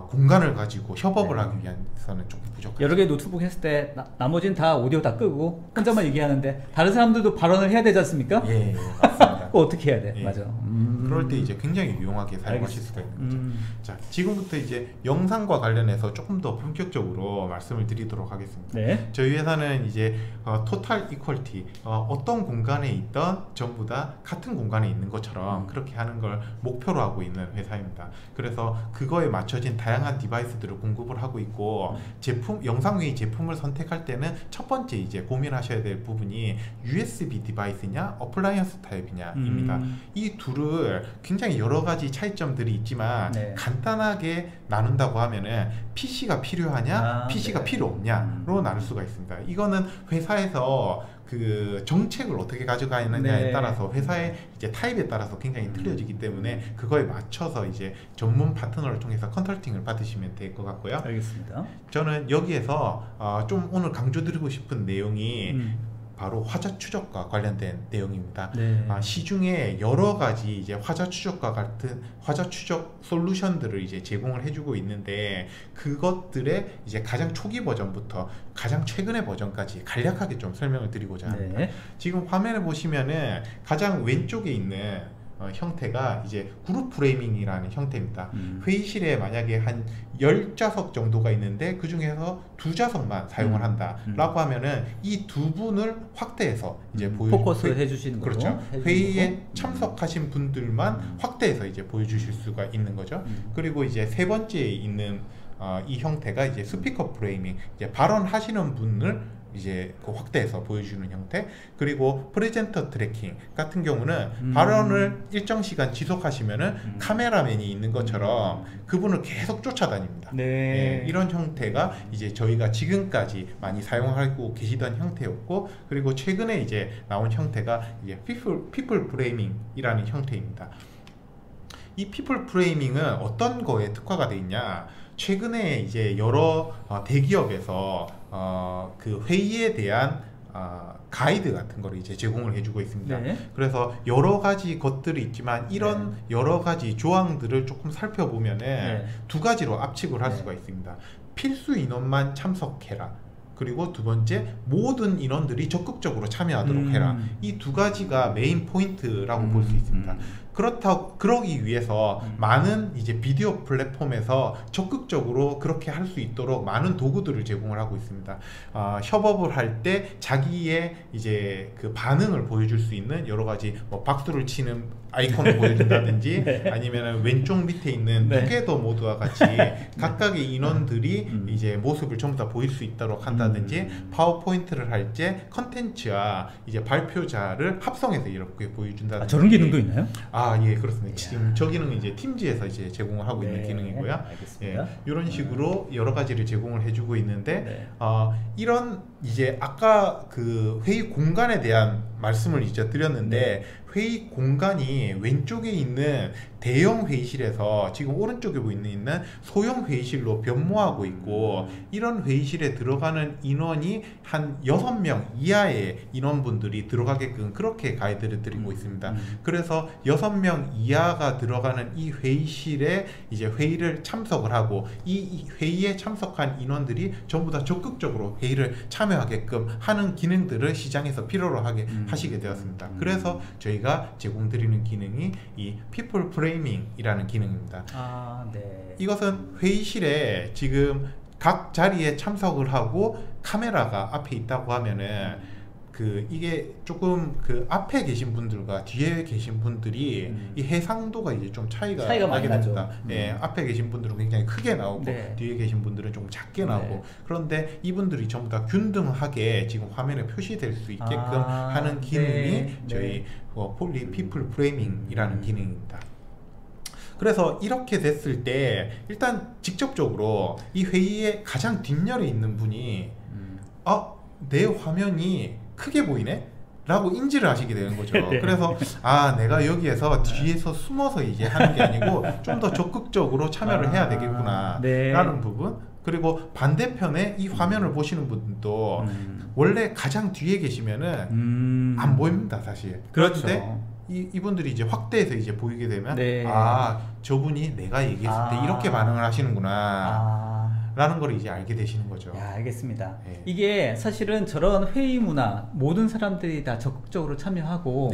공간을 가지고 협업을 하기 위해서는 조금 부족하죠. 여러 개 노트북 했을 때 나머지는 다 오디오 다 끄고 혼자만 얘기하는데 다른 사람들도 발언을 해야 되지 않습니까? 예, 맞습니다. 그거 어떻게 해야 돼? 맞아. 그럴 때 이제 굉장히 유용하게 사용하실 수가 있는 거죠. 자, 지금부터 이제 영상과 관련해서 조금 더 본격적으로 말씀을 드리도록 하겠습니다. 네. 저희 회사는 이제 토탈 이퀄티, 어떤 공간에 있던 전부 다 같은 공간에 있는 것처럼 그렇게 하는 걸 목표로 하고 있는 회사입니다. 그래서 그거에 맞춰진 다양한 디바이스들을 공급을 하고 있고, 영상회의 제품을 선택할 때는 첫 번째 이제 고민하셔야 될 부분이 USB 디바이스냐 어플라이언스 타입이냐입니다. 이 둘을 굉장히 여러 가지 차이점들이 있지만 네. 간단하게 나눈다고 하면은 PC가 필요하냐 PC가 네. 필요 없냐로 나눌 수가 있습니다. 이거는 회사에서 그 정책을 어떻게 가져가느냐에 네. 따라서 회사의 이제 타입에 따라서 굉장히 틀려지기 때문에 그거에 맞춰서 이제 전문 파트너를 통해서 컨설팅을 받으시면 될 것 같고요. 알겠습니다. 저는 여기에서 좀 오늘 강조드리고 싶은 내용이 바로 화자 추적과 관련된 내용입니다. 네. 시중에 여러 가지 이제 화자 추적과 같은 화자 추적 솔루션들을 이제 제공을 해주고 있는데, 그것들의 이제 가장 초기 버전부터 가장 최근의 버전까지 간략하게 좀 설명을 드리고자 합니다. 네. 지금 화면에 보시면은 가장 왼쪽에 있는 형태가 이제 그룹 프레이밍이라는 형태입니다. 회의실에 만약에 한 10좌석 정도가 있는데 그 중에서 2좌석만 사용을 한다 라고 하면은 이 두 분을 확대해서 이제 포커스 해주시는 거죠. 그렇죠. 회의에 참석하신 분들만 확대해서 이제 보여주실 수가 있는 거죠. 그리고 이제 세 번째에 있는 이 형태가 이제 스피커 프레이밍, 이제 발언하시는 분을 이제 그 확대해서 보여주는 형태. 그리고 프레젠터 트래킹 같은 경우는 발언을 일정 시간 지속하시면은 카메라맨이 있는 것처럼 그분을 계속 쫓아다닙니다. 네. 이런 형태가 이제 저희가 지금까지 많이 사용하고 계시던 형태였고, 그리고 최근에 이제 나온 형태가 이제 people 프레이밍이라는 형태입니다. 이 people 프레이밍은 어떤 거에 특화가 되어 있냐? 최근에 이제 여러 대기업에서 그 회의에 대한 가이드 같은 거를 이제 제공을 해주고 있습니다. 네. 그래서 여러 가지 것들이 있지만 이런 여러 가지 조항들을 조금 살펴보면은 두 가지로 압축을 할 수가 있습니다. 필수 인원만 참석해라. 그리고 두 번째, 모든 인원들이 적극적으로 참여하도록 해라. 이 두 가지가 메인 포인트라고 볼 수 있습니다. 그러기 위해서 많은 이제 비디오 플랫폼에서 적극적으로 그렇게 할 수 있도록 많은 도구들을 제공을 하고 있습니다. 협업을 할 때 자기의 이제 그 반응을 보여줄 수 있는 여러 가지 뭐 박수를 치는 아이콘을 보여준다든지 아니면 왼쪽 밑에 있는 투게더 모드와 같이 각각의 인원들이 이제 모습을 전부 다 보일 수 있도록 한다든지, 파워포인트를 할 때 컨텐츠와 이제 발표자를 합성해서 이렇게 보여준다든지. 저런 기능도 있나요? 예, 그렇습니다. 지금 저 기능은 이제 팀즈에서 이제 제공을 하고 있는 기능이고요. 알겠습니다. 이런 식으로 여러 가지를 제공을 해주고 있는데, 이런 이제 아까 그 회의 공간에 대한 말씀을 이제 드렸는데, 회의 공간이 왼쪽에 있는 대형 회의실에서 지금 오른쪽에 있는 소형 회의실로 변모하고 있고, 이런 회의실에 들어가는 인원이 한 6명 이하의 인원분들이 들어가게끔 그렇게 가이드를 드리고 있습니다. 그래서 6명 이하가 들어가는 이 회의실에 이제 회의를 참석을 하고, 이 회의에 참석한 인원들이 전부 다 적극적으로 회의를 참여하게끔 하는 기능들을 시장에서 필요로 하시게 되었습니다. 그래서 저희가 제공드리는 기능이 이 people framing이라는 기능입니다. 이것은 회의실에 지금 각 자리에 참석을 하고 카메라가 앞에 있다고 하면은 이게 조금 그 앞에 계신 분들과 뒤에 계신 분들이 이 해상도가 이제 좀 차이가 나게 됩니다. 앞에 계신 분들은 굉장히 크게 나오고 뒤에 계신 분들은 좀 작게 나오고, 그런데 이분들이 전부 다 균등하게 지금 화면에 표시될 수 있게끔 하는 기능이 저희 people framing이라는 기능입니다. 그래서 이렇게 됐을 때 일단 직접적으로 이 회의의 가장 뒷면에 있는 분이 내 화면이 크게 보이네? 라고 인지를 하시게 되는 거죠. 그래서 내가 여기에서 뒤에서 숨어서 이제 하는 게 아니고 좀 더 적극적으로 참여를 해야 되겠구나 라는 부분. 그리고 반대편에 이 화면을 보시는 분도 원래 가장 뒤에 계시면은 안 보입니다, 사실. 그런데 이분들이 이제 확대해서 이제 보이게 되면 저분이 내가 얘기했을 때 이렇게 반응을 하시는구나 라는 걸 이제 알게 되시는 거죠. 알겠습니다. 이게 사실은 저런 회의 문화 모든 사람들이 다 적극적으로 참여하고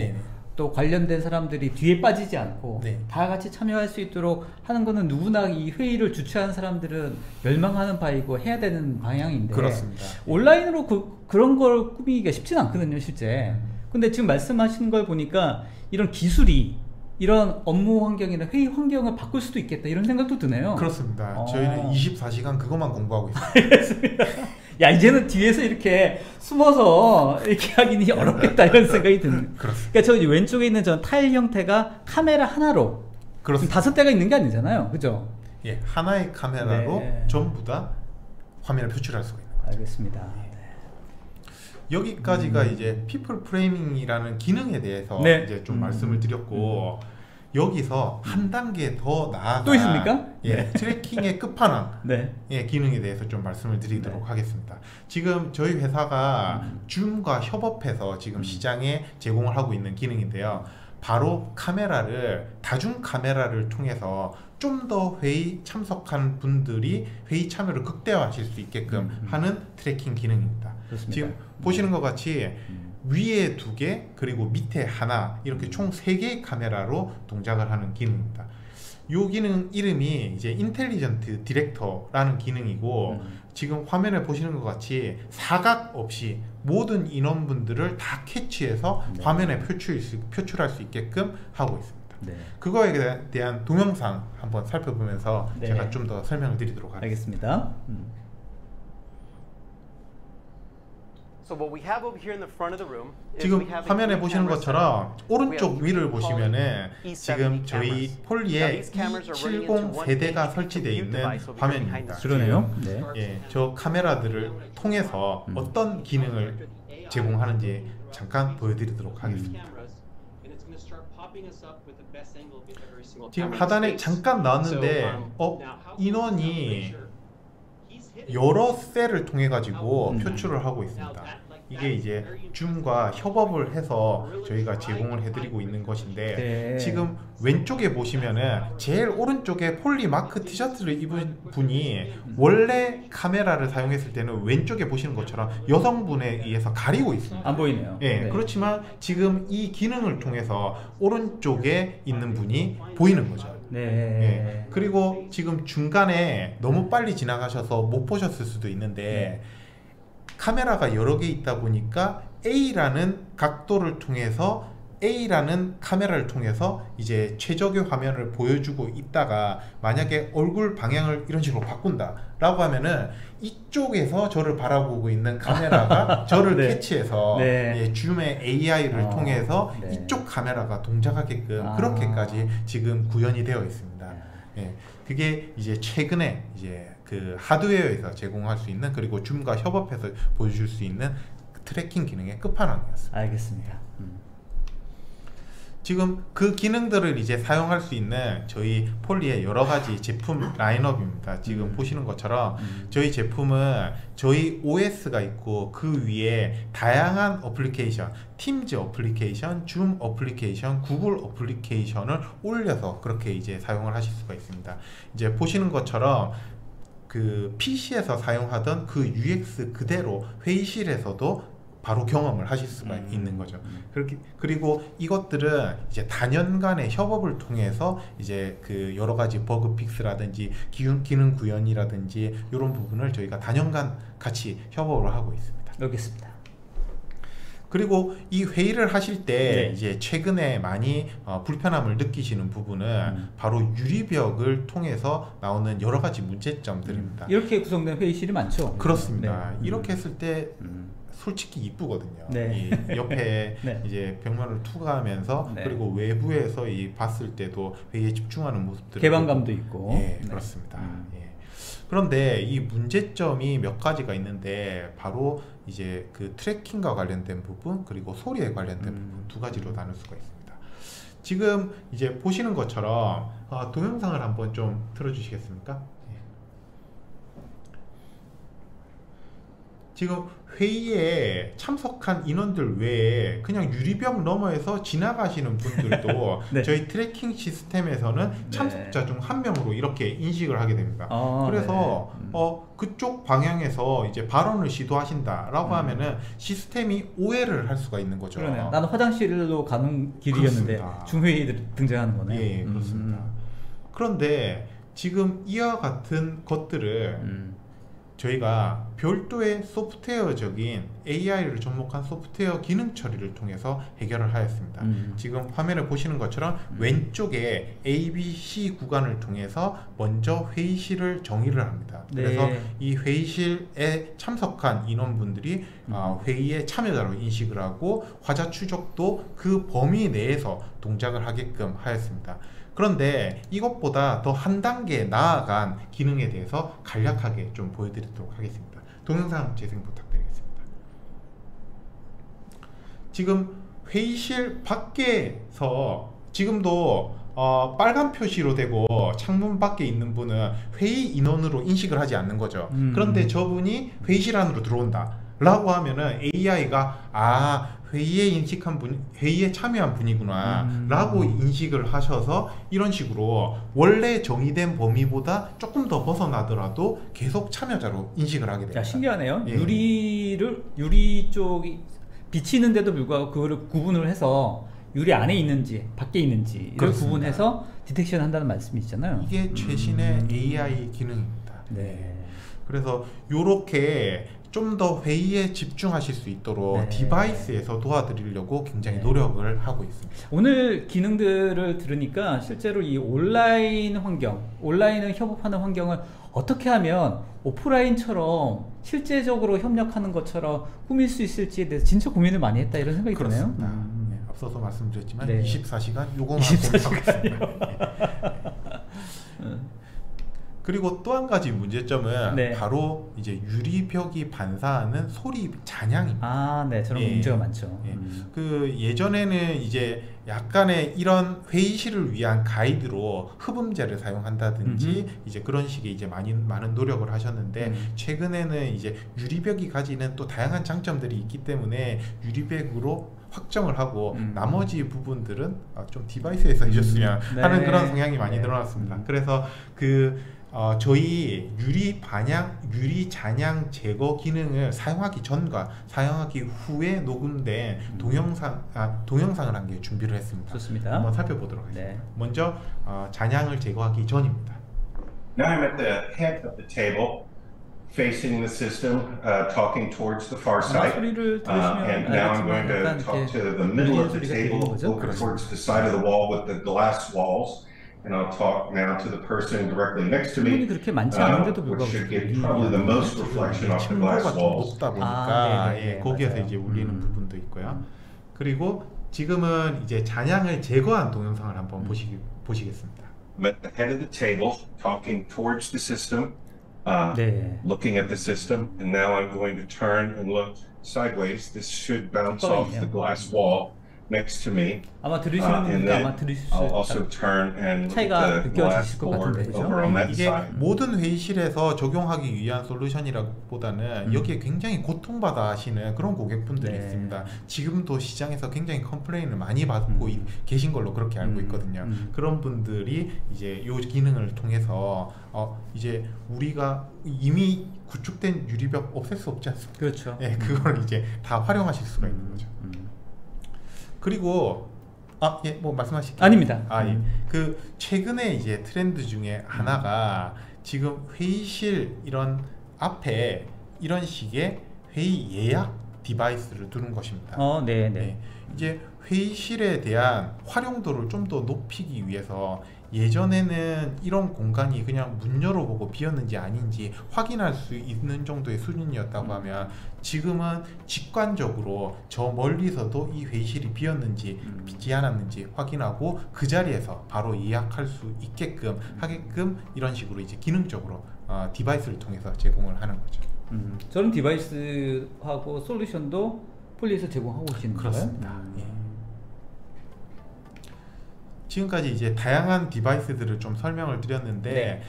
또 관련된 사람들이 뒤에 빠지지 않고 네. 다 같이 참여할 수 있도록 하는 거는 누구나 이 회의를 주최하는 사람들은 열망하는 바이고 해야 되는 방향인데 그렇습니다. 온라인으로 그런 걸 꾸미기가 쉽진 않거든요, 실제. 근데 지금 말씀하신 걸 보니까 이런 기술이 이런 업무 환경이나 회의 환경을 바꿀 수도 있겠다 이런 생각도 드네요. 그렇습니다. 저희는 24시간 그것만 공부하고 있습니다. 야, 이제는 뒤에서 이렇게 숨어서 이렇게 하기는 어렵겠다 이런 생각이 드는. 그러니까 저 왼쪽에 있는 저 타일 형태가 카메라 하나로 지금 5대가 있는 게 아니잖아요, 그죠? 예, 하나의 카메라로 네. 전부 다 화면을 표출할 수가 있는 거죠. 알겠습니다. 여기까지가 이제 피플 프레이밍이라는 기능에 대해서 네. 이제 좀 말씀을 드렸고 여기서 한 단계 더 나아가 또 있습니까? 예, 네. 트래킹의 끝판왕 네. 예, 기능에 대해서 좀 말씀을 드리도록 네. 하겠습니다. 지금 저희 회사가 줌과 협업해서 지금 시장에 제공을 하고 있는 기능인데요. 바로 카메라를 다중 카메라를 통해서 좀 더 회의 참석한 분들이 회의 참여를 극대화하실 수 있게끔 하는 트래킹 기능입니다. 그렇습니다. 지금 보시는 것 같이 위에 2개 그리고 밑에 하나 이렇게 총 3개의 카메라로 동작을 하는 기능입니다. 이 기능 이름이 이제 인텔리전트 디렉터라는 기능이고 지금 화면에 보시는 것 같이 사각 없이 모든 인원분들을 다 캐치해서 네. 화면에 표출할 수 있게끔 하고 있습니다. 네. 그거에 대한 동영상 한번 살펴보면서 네. 제가 좀 더 설명을 드리도록 하겠습니다. 알겠습니다. So what we have over here in the front of the room is 지금 we have 화면에 보시는 것처럼 오른쪽 we have 위를 보시면은 E70 지금 저희 cameras. Now, 폴리에 these cameras are running into E70 one 세대가 big 설치되어 compute 있는 device over here behind 화면입니다. the 그러네요. 네. 예, 저 카메라들을 통해서 어떤 기능을 제공하는지 잠깐 보여드리도록 하겠습니다. 지금 하단에 잠깐 나왔는데 인원이 여러 셀을 통해 가지고 표출을 하고 있습니다. 이게 이제 줌과 협업을 해서 저희가 제공을 해드리고 있는 것인데 네. 지금 왼쪽에 보시면은 제일 오른쪽에 폴리 마크 티셔츠를 입은 분이 원래 카메라를 사용했을 때는 왼쪽에 보시는 것처럼 여성분에 의해서 가리고 있습니다. 안 보이네요. 예, 네. 그렇지만 지금 이 기능을 통해서 오른쪽에 있는 분이 보이는 거죠. 네. 예, 그리고 지금 중간에 너무 빨리 지나가셔서 못 보셨을 수도 있는데 카메라가 여러 개 있다 보니까 A라는 각도를 통해서 A라는 카메라를 통해서 이제 최적의 화면을 보여주고 있다가 만약에 얼굴 방향을 이런 식으로 바꾼다 라고 하면은 이쪽에서 저를 바라보고 있는 카메라가 저를 네. 캐치해서 네. 예, 줌의 AI를 통해서 네. 이쪽 카메라가 동작하게끔 그렇게까지 지금 구현이 되어 있습니다. 예, 그게 이제 최근에 이제 그 하드웨어에서 제공할 수 있는 그리고 줌과 협업해서 보여줄 수 있는 트래킹 기능의 끝판왕이었습니다. 알겠습니다. 지금 그 기능들을 이제 사용할 수 있는 저희 폴리의 여러 가지 제품 라인업입니다. 지금 보시는 것처럼 저희 제품은 저희 OS가 있고 그 위에 다양한 어플리케이션, 팀즈 어플리케이션, 줌 어플리케이션, 구글 어플리케이션을 올려서 그렇게 이제 사용을 하실 수가 있습니다. 이제 보시는 것처럼 그 PC에서 사용하던 그 UX 그대로 회의실에서도 바로 경험을 하실 수가 있는 거죠. 그렇게 그리고 이것들은 이제 단연간의 협업을 통해서 이제 그 여러 가지 버그 픽스라든지 기능 구현이라든지 이런 부분을 저희가 단연간 같이 협업을 하고 있습니다. 알겠습니다. 그리고 이 회의를 하실 때 네. 이제 최근에 많이 불편함을 느끼시는 부분은 바로 유리벽을 통해서 나오는 여러 가지 문제점들입니다. 이렇게 구성된 회의실이 많죠. 그렇습니다. 네. 이렇게 했을 때 솔직히 이쁘거든요. 네. 이 옆에 네. 이제 벽면을 투과하면서 네. 그리고 외부에서 이 봤을 때도 회의에 집중하는 모습들 개방감도 있고. 예, 네. 그렇습니다. 예. 그런데 이 문제점이 몇 가지가 있는데 바로 이제 그 트래킹과 관련된 부분 그리고 소리에 관련된 부분 두 가지로 나눌 수가 있습니다. 지금 이제 보시는 것처럼 동영상을 한번 좀 틀어주시겠습니까? 지금 회의에 참석한 인원들 외에 그냥 유리벽 너머에서 지나가시는 분들도 네. 저희 트래킹 시스템에서는 참석자 중 한 명으로 이렇게 인식을 하게 됩니다. 그래서 그쪽 방향에서 이제 발언을 시도하신다라고 하면은 시스템이 오해를 할 수가 있는 거죠. 그러네요. 나는 화장실로 가는 길이었는데 그렇습니다. 중회의들 등장하는 거네요. 예, 그렇습니다. 그런데 지금 이와 같은 것들을 저희가 별도의 소프트웨어적인 AI를 접목한 소프트웨어 기능 처리를 통해서 해결을 하였습니다. 지금 화면을 보시는 것처럼 왼쪽에 ABC 구간을 통해서 먼저 회의실을 정의를 합니다. 그래서 이 회의실에 참석한 인원분들이 회의의 참여자로 인식을 하고 화자 추적도 그 범위 내에서 동작을 하게끔 하였습니다. 그런데 이것보다 더 한 단계 나아간 기능에 대해서 간략하게 좀 보여드리도록 하겠습니다. 동영상 재생 부탁드리겠습니다. 지금 회의실 밖에서 지금도 빨간 표시로 되고 창문 밖에 있는 분은 회의 인원으로 인식을 하지 않는 거죠. 그런데 저분이 회의실 안으로 들어온다 라고 하면은 AI가 회의에 인식한 분, 회의에 참여한 분이구나 라고 인식을 하셔서 이런 식으로 원래 정의된 범위보다 조금 더 벗어나더라도 계속 참여자로 인식을 하게 됩니다. 야, 신기하네요. 예. 유리 쪽이 비치는데도 불구하고 그거를 구분을 해서 유리 안에 있는지 밖에 있는지 이걸 그렇습니다. 구분해서 디텍션 한다는 말씀이시잖아요. 이게 최신의 AI 기능입니다. 네. 그래서 요렇게 좀 더 회의에 집중하실 수 있도록 디바이스에서 도와드리려고 굉장히 노력을 하고 있습니다. 오늘 기능들을 들으니까 실제로 이 온라인 환경, 온라인을 협업하는 환경을 어떻게 하면 오프라인처럼 실제적으로 협력하는 것처럼 꾸밀 수 있을지에 대해서 진짜 고민을 많이 했다 이런 생각이 드네요. 그렇습니다. 네, 앞서서 말씀드렸지만 네. 24시간 요거만 공부하고 있습니다. 그리고 또 한 가지 문제점은 바로 이제 유리벽이 반사하는 소리 잔향입니다. 네, 저런 문제가 많죠. 그 예전에는 이제 약간의 이런 회의실을 위한 가이드로 흡음재를 사용한다든지 이제 그런 식의 이제 많은 노력을 하셨는데 최근에는 이제 유리벽이 가지는 또 다양한 장점들이 있기 때문에 유리벽으로 확정을 하고 나머지 부분들은 좀 디바이스에서 해줬으면 하는 그런 성향이 많이 늘어났습니다. 그래서 저희 유리 잔향 제거 기능을 사용하기 전과 사용하기 후에 녹음된 동영상을 한 개 준비를 했습니다. 좋습니다. 한번 살펴보도록 하겠습니다. 먼저 잔향을 제거하기 전입니다. Now I'm at the head of the table, facing the system, talking towards the far side. And now I'm going to talk to the middle of the table, over towards the side of the wall with the glass walls. And I'll talk now to the person directly next to me, which should get probably the most reflection off the glass walls. 높다 보니까 거기에서 이제 울리는 부분도 있고요. 그리고 지금은 이제 잔향을 제거한 동영상을 한번 보시겠습니다. I'm at the head of the table, talking towards the system, looking at the system, and now I'm going to turn and look sideways. This should bounce off the glass wall next to me. 아마 들으시는 분들 아마 들으실 수 차이가 느껴지실 것 같은데, 그렇죠? 이게 모든 회의실에서 적용하기 위한 솔루션이라기보다는 여기에 굉장히 고통받아 하시는 그런 고객분들이 있습니다. 지금도 시장에서 굉장히 컴플레인을 많이 받고 계신 걸로 그렇게 알고 있거든요. 그런 분들이 이제 이 기능을 통해서 이제 우리가 이미 구축된 유리벽 없앨 수 없지 않습니까? 그렇죠. 그걸 이제 다 활용하실 수가 있는 거죠. 그리고 뭐 말씀하실게요. 아닙니다. 그 최근에 이제 트렌드 중에 하나가 지금 회의실 이런 앞에 이런 식의 회의 예약 디바이스를 두는 것입니다. 이제 회의실에 대한 활용도를 좀 더 높이기 위해서 예전에는 이런 공간이 그냥 문 열어보고 비었는지 아닌지 확인할 수 있는 정도의 수준이었다고 하면 지금은 직관적으로 저 멀리서도 이 회의실이 비었는지 비지 않았는지 확인하고 그 자리에서 바로 예약할 수 있게끔 하게끔 이런 식으로 이제 기능적으로 디바이스를 통해서 제공을 하는 거죠. 저런 디바이스하고 솔루션도 폴리에서 제공하고 계시는 거예요? 그렇습니다. 지금까지 이제 다양한 디바이스들을 좀 설명을 드렸는데 네.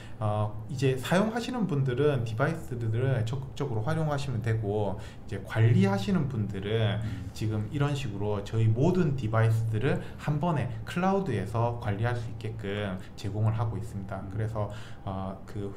이제 사용하시는 분들은 디바이스들을 적극적으로 활용하시면 되고 이제 관리하시는 분들은 지금 이런 식으로 저희 모든 디바이스들을 한 번에 클라우드에서 관리할 수 있게끔 제공을 하고 있습니다. 그래서 그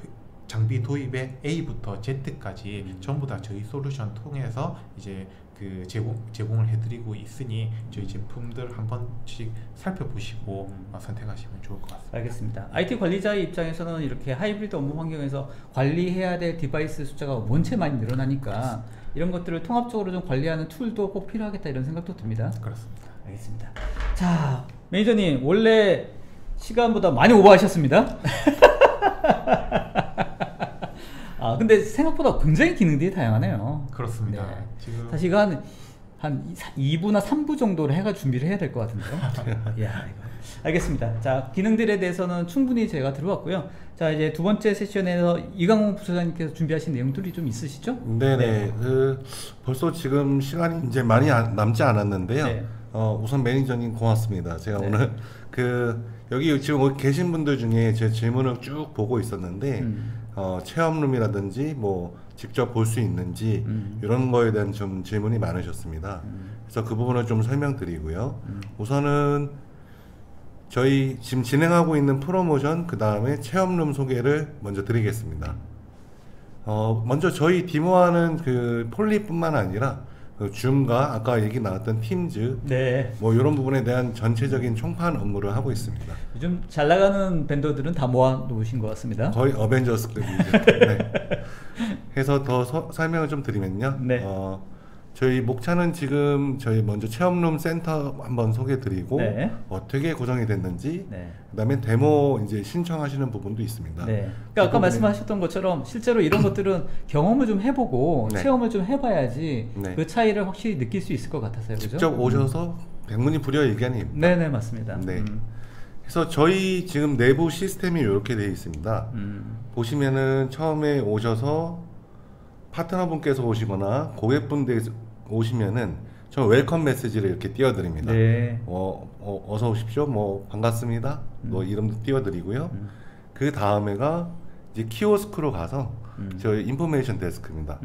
장비 도입에 A부터 Z까지 전부 다 저희 솔루션 통해서 이제 그 제공을 해드리고 있으니 저희 제품들 한 번씩 살펴보시고 선택하시면 좋을 것 같습니다. 알겠습니다. IT 관리자의 입장에서는 이렇게 하이브리드 업무 환경에서 관리해야 될 디바이스 숫자가 원체 많이 늘어나니까 그렇습니다. 이런 것들을 통합적으로 좀 관리하는 툴도 꼭 필요하겠다 이런 생각도 듭니다. 그렇습니다. 알겠습니다. 자, 매니저님 원래 시간보다 많이 오버하셨습니다. 근데 생각보다 굉장히 기능들이 다양하네요. 그렇습니다. 네. 지금 사실 이거 한 2부나 3부 정도로 해가 준비를 해야 될 것 같은데요. 이야, 이거. 알겠습니다. 자, 기능들에 대해서는 충분히 제가 들어왔고요. 자, 이제 두 번째 세션에서 이강훈 부서장님께서 준비하신 내용들이 좀 있으시죠? 네네. 네. 벌써 지금 시간이 이제 많이 남지 않았는데요. 네. 우선 매니저님 고맙습니다. 제가 네. 오늘 여기 지금 계신 분들 중에 제 질문을 쭉 보고 있었는데 체험룸이라든지 뭐 직접 볼 수 있는지 이런 거에 대한 좀 질문이 많으셨습니다. 그래서 그 부분을 좀 설명드리고요. 우선은 저희 지금 진행하고 있는 프로모션 그 다음에 체험룸 소개를 먼저 드리겠습니다. 먼저 저희 디모하는 그 폴리뿐만 아니라 그 줌과 아까 얘기 나왔던 팀즈 네. 뭐 이런 부분에 대한 전체적인 총판 업무를 하고 있습니다. 요즘 잘 나가는 벤더들은 다 모아 놓으신 것 같습니다. 거의 어벤져스급이죠. 네. 해서 더 설명을 좀 드리면요. 네. 저희 목차는 지금 저희 먼저 체험룸 센터 한번 소개드리고 네. 어떻게 구성이 됐는지 네. 그다음에 데모 이제 신청하시는 부분도 있습니다. 네. 그러니까 아까 말씀하셨던 것처럼 실제로 이런 것들은 경험을 좀 해보고 네. 체험을 좀 해봐야지 네. 그 차이를 확실히 느낄 수 있을 것 같아서요. 그죠? 직접 오셔서 백문이 불여일견입니다. 네네 맞습니다. 네. 그래서 저희 지금 내부 시스템이 이렇게 되어 있습니다. 보시면은 처음에 오셔서 파트너분께서 오시거나 고객분들 오시면은 저 웰컴 메시지를 이렇게 띄워드립니다. 네. 어서 오십시오. 뭐 반갑습니다. 뭐 이름도 띄워드리고요. 그 다음에가 이제 키오스크로 가서 저희 인포메이션 데스크입니다.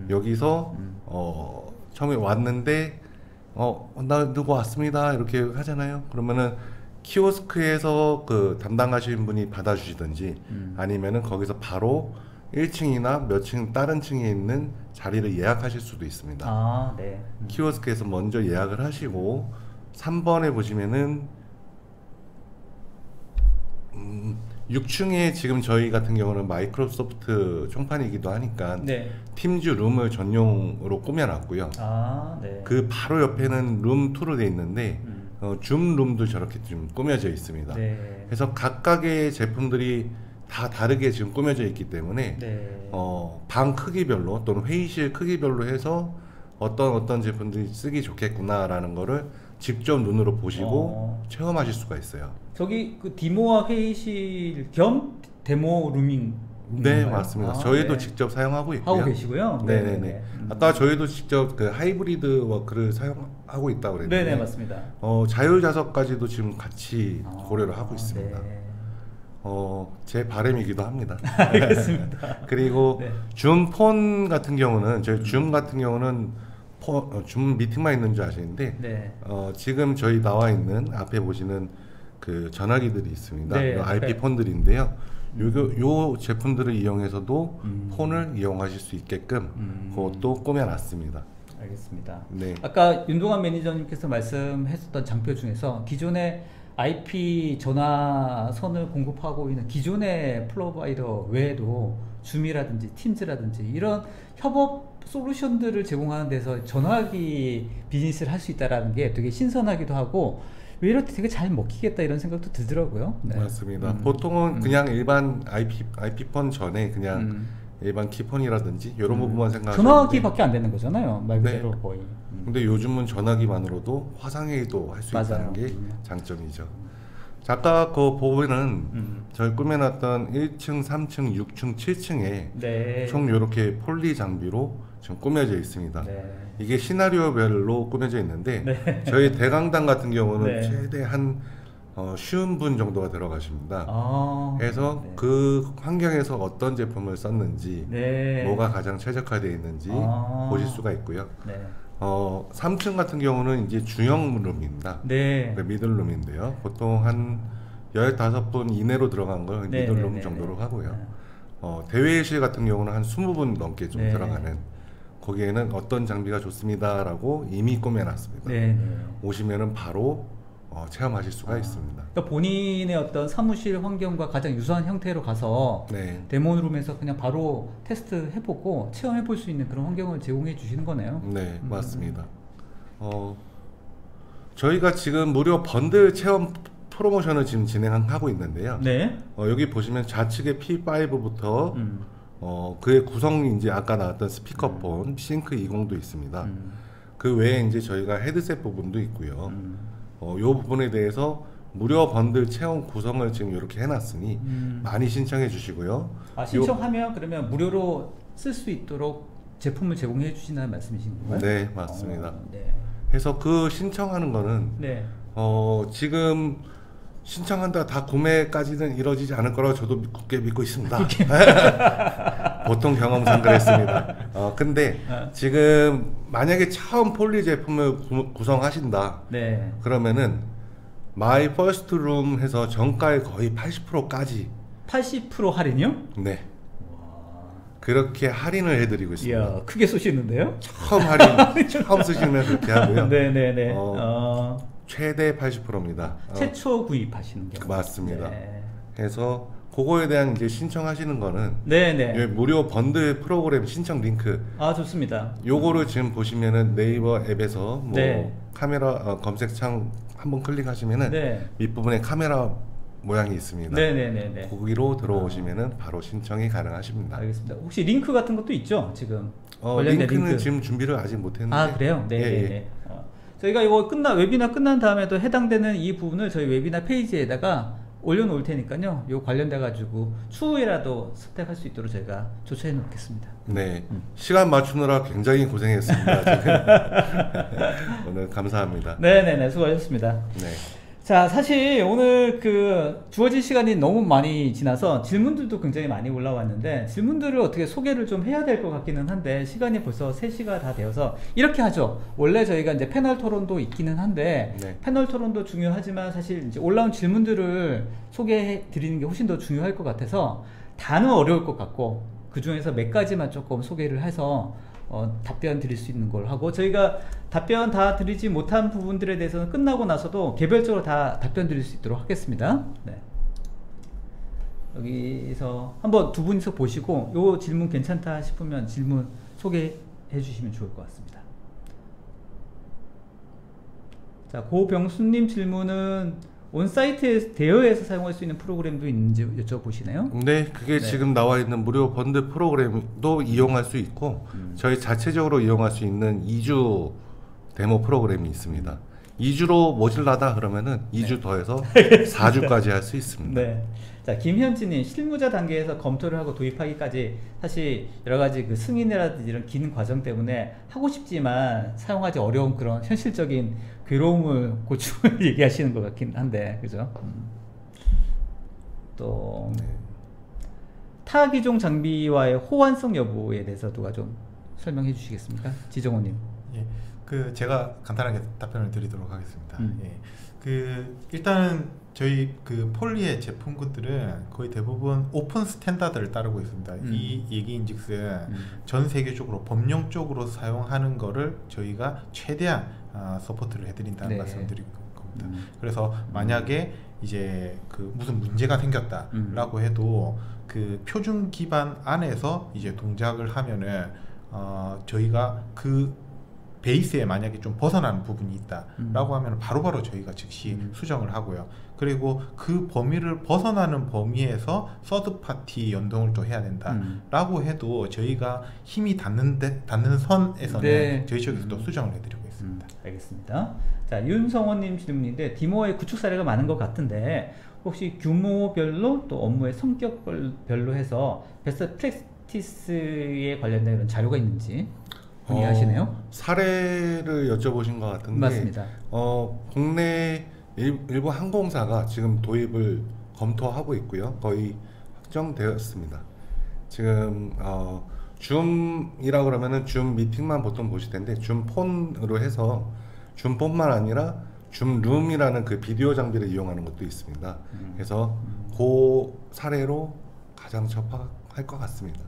여기서 처음에 왔는데 나 누구 왔습니다 이렇게 하잖아요. 그러면은 키오스크에서 그 담당하시는 분이 받아주시든지 아니면은 거기서 바로 1층이나 몇 층 다른 층에 있는 자리를 예약하실 수도 있습니다. 아, 네. 키오스크에서 먼저 예약을 하시고 3번에 보시면은 6층에 지금 저희 같은 경우는 마이크로소프트 총판이기도 하니까 네. 팀즈 룸을 전용으로 꾸며놨고요. 아, 네. 그 바로 옆에는 룸2로 되어 있는데 줌 룸도 저렇게 좀 꾸며져 있습니다. 네. 그래서 각각의 제품들이 다 다르게 지금 꾸며져 있기 때문에 네. 방 크기별로 또는 회의실 크기별로 해서 어떤 제품들이 쓰기 좋겠구나라는 거를 직접 눈으로 보시고 체험하실 수가 있어요. 저기 그 디모와 회의실 겸 데모 루밍. 네, 맞습니다. 저희도 네. 직접 사용하고 있고요. 하고 계시고요. 네네네. 아까 저희도 직접 그 하이브리드 워크를 사용하고 있다고 그랬는데. 네네, 맞습니다. 자율좌석까지도 지금 같이 고려를 하고 있습니다. 네. 제 바람이기도 합니다. 알겠습니다. 그리고 네. 줌 폰 같은 경우는 저희 줌 같은 경우는 줌 미팅만 있는 줄 아시는데 네. 지금 저희 나와 있는 앞에 보시는 그 전화기들이 있습니다. 네, IP 폰들인데요. 요 제품들을 이용해서도 폰을 이용하실 수 있게끔 그것도 꾸며놨습니다. 알겠습니다. 네. 아까 윤동환 매니저님께서 말씀하셨던 장표 중에서 기존의 IP 전화선을 공급하고 있는 기존의 프로바이더 외에도 줌이라든지 팀즈라든지 이런 협업 솔루션들을 제공하는 데서 전화기 비즈니스를 할 수 있다는 게 되게 신선하기도 하고 왜 이렇게 되게 잘 먹히겠다 이런 생각도 들더라고요. 네. 맞습니다. 보통은 그냥 일반 IP폰 전에 그냥 일반 키폰이라든지 이런 부분만 생각하시는데 전화기밖에 안 되는 거잖아요. 말 그대로 네. 거의. 근데 요즘은 전화기만으로도 화상회의도 할 수 있다는 게 장점이죠. 아까 그 보면은 저희 꾸며놨던 1층, 3층, 6층, 7층에 네. 총 이렇게 폴리 장비로 지금 꾸며져 있습니다. 네. 이게 시나리오별로 꾸며져 있는데 네. 저희 대강당 같은 경우는 네. 최대 한 쉬운 분 정도가 들어가십니다. 그래서 네. 그 환경에서 어떤 제품을 썼는지, 네. 뭐가 가장 최적화되어 있는지 보실 수가 있고요. 네. 3층 같은 경우는 이제 중형 룸입니다. 네. 미들룸인데요. 보통 한 15분 이내로 들어간 걸 네, 미들룸 네, 정도로 네. 하고요. 대회실 같은 경우는 한 20분 넘게 좀 네. 들어가는, 거기에는 어떤 장비가 좋습니다라고 이미 꾸며놨습니다. 네. 네. 오시면은 바로 체험하실 수가 있습니다. 그러니까 본인의 어떤 사무실 환경과 가장 유사한 형태로 가서 네. 데모룸에서 그냥 바로 테스트 해보고 체험해볼 수 있는 그런 환경을 제공해 주시는 거네요. 네, 맞습니다. 저희가 지금 무료 번들 체험 프로모션을 지금 진행하고 있는데요. 네. 여기 보시면 좌측에 P5부터 그의 구성이 이제 아까 나왔던 스피커폰, 싱크 20도 있습니다. 그 외에 이제 저희가 헤드셋 부분도 있고요. 요 부분에 대해서 무료 번들 체험 구성을 지금 이렇게 해놨으니 많이 신청해 주시고요. 신청하면 그러면 무료로 쓸 수 있도록 제품을 제공해 주신다는 말씀이신 건가요? 네, 맞습니다. 네. 그래서 그 신청하는 거는 네. 지금 신청한다 다 구매까지는 이루어지지 않을 거라고 저도 굳게 믿고 있습니다. 보통 경험상 그랬습니다. 근데 지금 만약에 처음 폴리 제품을 구성하신다. 네. 그러면은 마이 퍼스트 룸 해서 정가의 거의 80%까지 80% 할인이요? 네. 그렇게 할인을 해드리고 있습니다. 이야, 크게 쏘시는데요? 처음 할인, 처음 쓰시면 그렇게 하고요. 네네네. 최대 80%입니다. 최초 구입하시는 경우. 맞습니다. 네. 그래서 그거에 대한 이제 신청하시는 거는 네네. 무료 번들 프로그램 신청 링크. 좋습니다. 요거를 지금 보시면은 네이버 앱에서 뭐 네. 카메라 검색창 한번 클릭하시면은 네. 밑부분에 카메라 모양이 있습니다. 네네네네. 거기로 들어오시면은 바로 신청이 가능하십니다. 알겠습니다. 혹시 링크 같은 것도 있죠? 지금 링크는 링크. 지금 준비를 아직 못했는데. 그래요? 네네네. 예. 저희가 이거 웨비나 끝난 다음에도 해당되는 이 부분을 저희 웨비나 페이지에다가 올려놓을 테니까요. 요 관련돼 가지고 추후에라도 습득할 수 있도록 저희가 조처해 놓겠습니다. 네, 시간 맞추느라 굉장히 고생했습니다. 오늘 감사합니다. 네네네, 수고하셨습니다. 네. 자, 사실 오늘 그 주어진 시간이 너무 많이 지나서 질문들도 굉장히 많이 올라왔는데 질문들을 어떻게 소개를 좀 해야 될 것 같기는 한데 시간이 벌써 3시가 다 되어서 이렇게 하죠. 원래 저희가 이제 패널 토론도 있기는 한데 네. 패널 토론도 중요하지만 사실 이제 올라온 질문들을 소개해 드리는 게 훨씬 더 중요할 것 같아서 다는 어려울 것 같고 그 중에서 몇 가지만 조금 소개를 해서 답변 드릴 수 있는 걸 하고 저희가 답변 다 드리지 못한 부분들에 대해서는 끝나고 나서도 개별적으로 다 답변 드릴 수 있도록 하겠습니다. 네. 여기서 한번 두 분이서 보시고 요 질문 괜찮다 싶으면 질문 소개해 주시면 좋을 것 같습니다. 자, 고병수님 질문은 온사이트 대여해서 사용할 수 있는 프로그램도 있는지 여쭤보시네요. 네, 그게 지금 나와 있는 무료 번들 프로그램도 이용할 수 있고 저희 자체적으로 이용할 수 있는 2주 데모 프로그램이 있습니다. 2주로 모질라다 그러면은 2주 더해서 4주까지 할 수 있습니다. 네. 자, 김현진님 실무자 단계에서 검토를 하고 도입하기까지 사실 여러 가지 그 승인이라든지 이런 긴 과정 때문에 하고 싶지만 사용하기 어려운 그런 현실적인 괴로움을 고충을 얘기하시는 것 같긴 한데, 그죠? 또 타 기종 장비와의 호환성 여부에 대해서 누가 좀 설명해 주시겠습니까? 지정호님. 예, 제가 간단하게 답변을 드리도록 하겠습니다. 예, 일단은 저희 폴리의 제품군들은 거의 대부분 오픈 스탠다드를 따르고 있습니다. 이 얘기인즉슨 전 세계적으로 법령적으로 사용하는 거를 저희가 최대한 서포트를 해드린다는 말씀을 드리고 겁니다. 그래서 만약에 이제 무슨 문제가 생겼다라고 해도 그 표준 기반 안에서 이제 동작을 하면은 저희가 베이스에 만약에 좀 벗어나는 부분이 있다라고 하면 바로바로 저희가 즉시 수정을 하고요. 그리고 그 범위를 벗어나는 범위에서 서드 파티 연동을 또 해야 된다라고 해도 저희가 힘이 닿는 선에서는 저희 쪽에서 또 수정을 해드리고 있습니다. 알겠습니다. 자, 윤성원님 질문인데 디모의 구축 사례가 많은 것 같은데 혹시 규모별로 또 업무의 성격별로 해서 베스트 프랙티스에 관련된 이런 자료가 있는지 문의하시네요. 사례를 여쭤보신 것 같은데 맞습니다. 국내 일부 항공사가 지금 도입을 검토하고 있고요. 거의 확정되었습니다. 지금 줌이라고 그러면은 줌 미팅만 보통 보실 텐데 줌 폰으로 해서 줌 폰만 아니라 줌 룸이라는 그 비디오 장비를 이용하는 것도 있습니다. 그래서 그 사례로 가장 적합할 것 같습니다.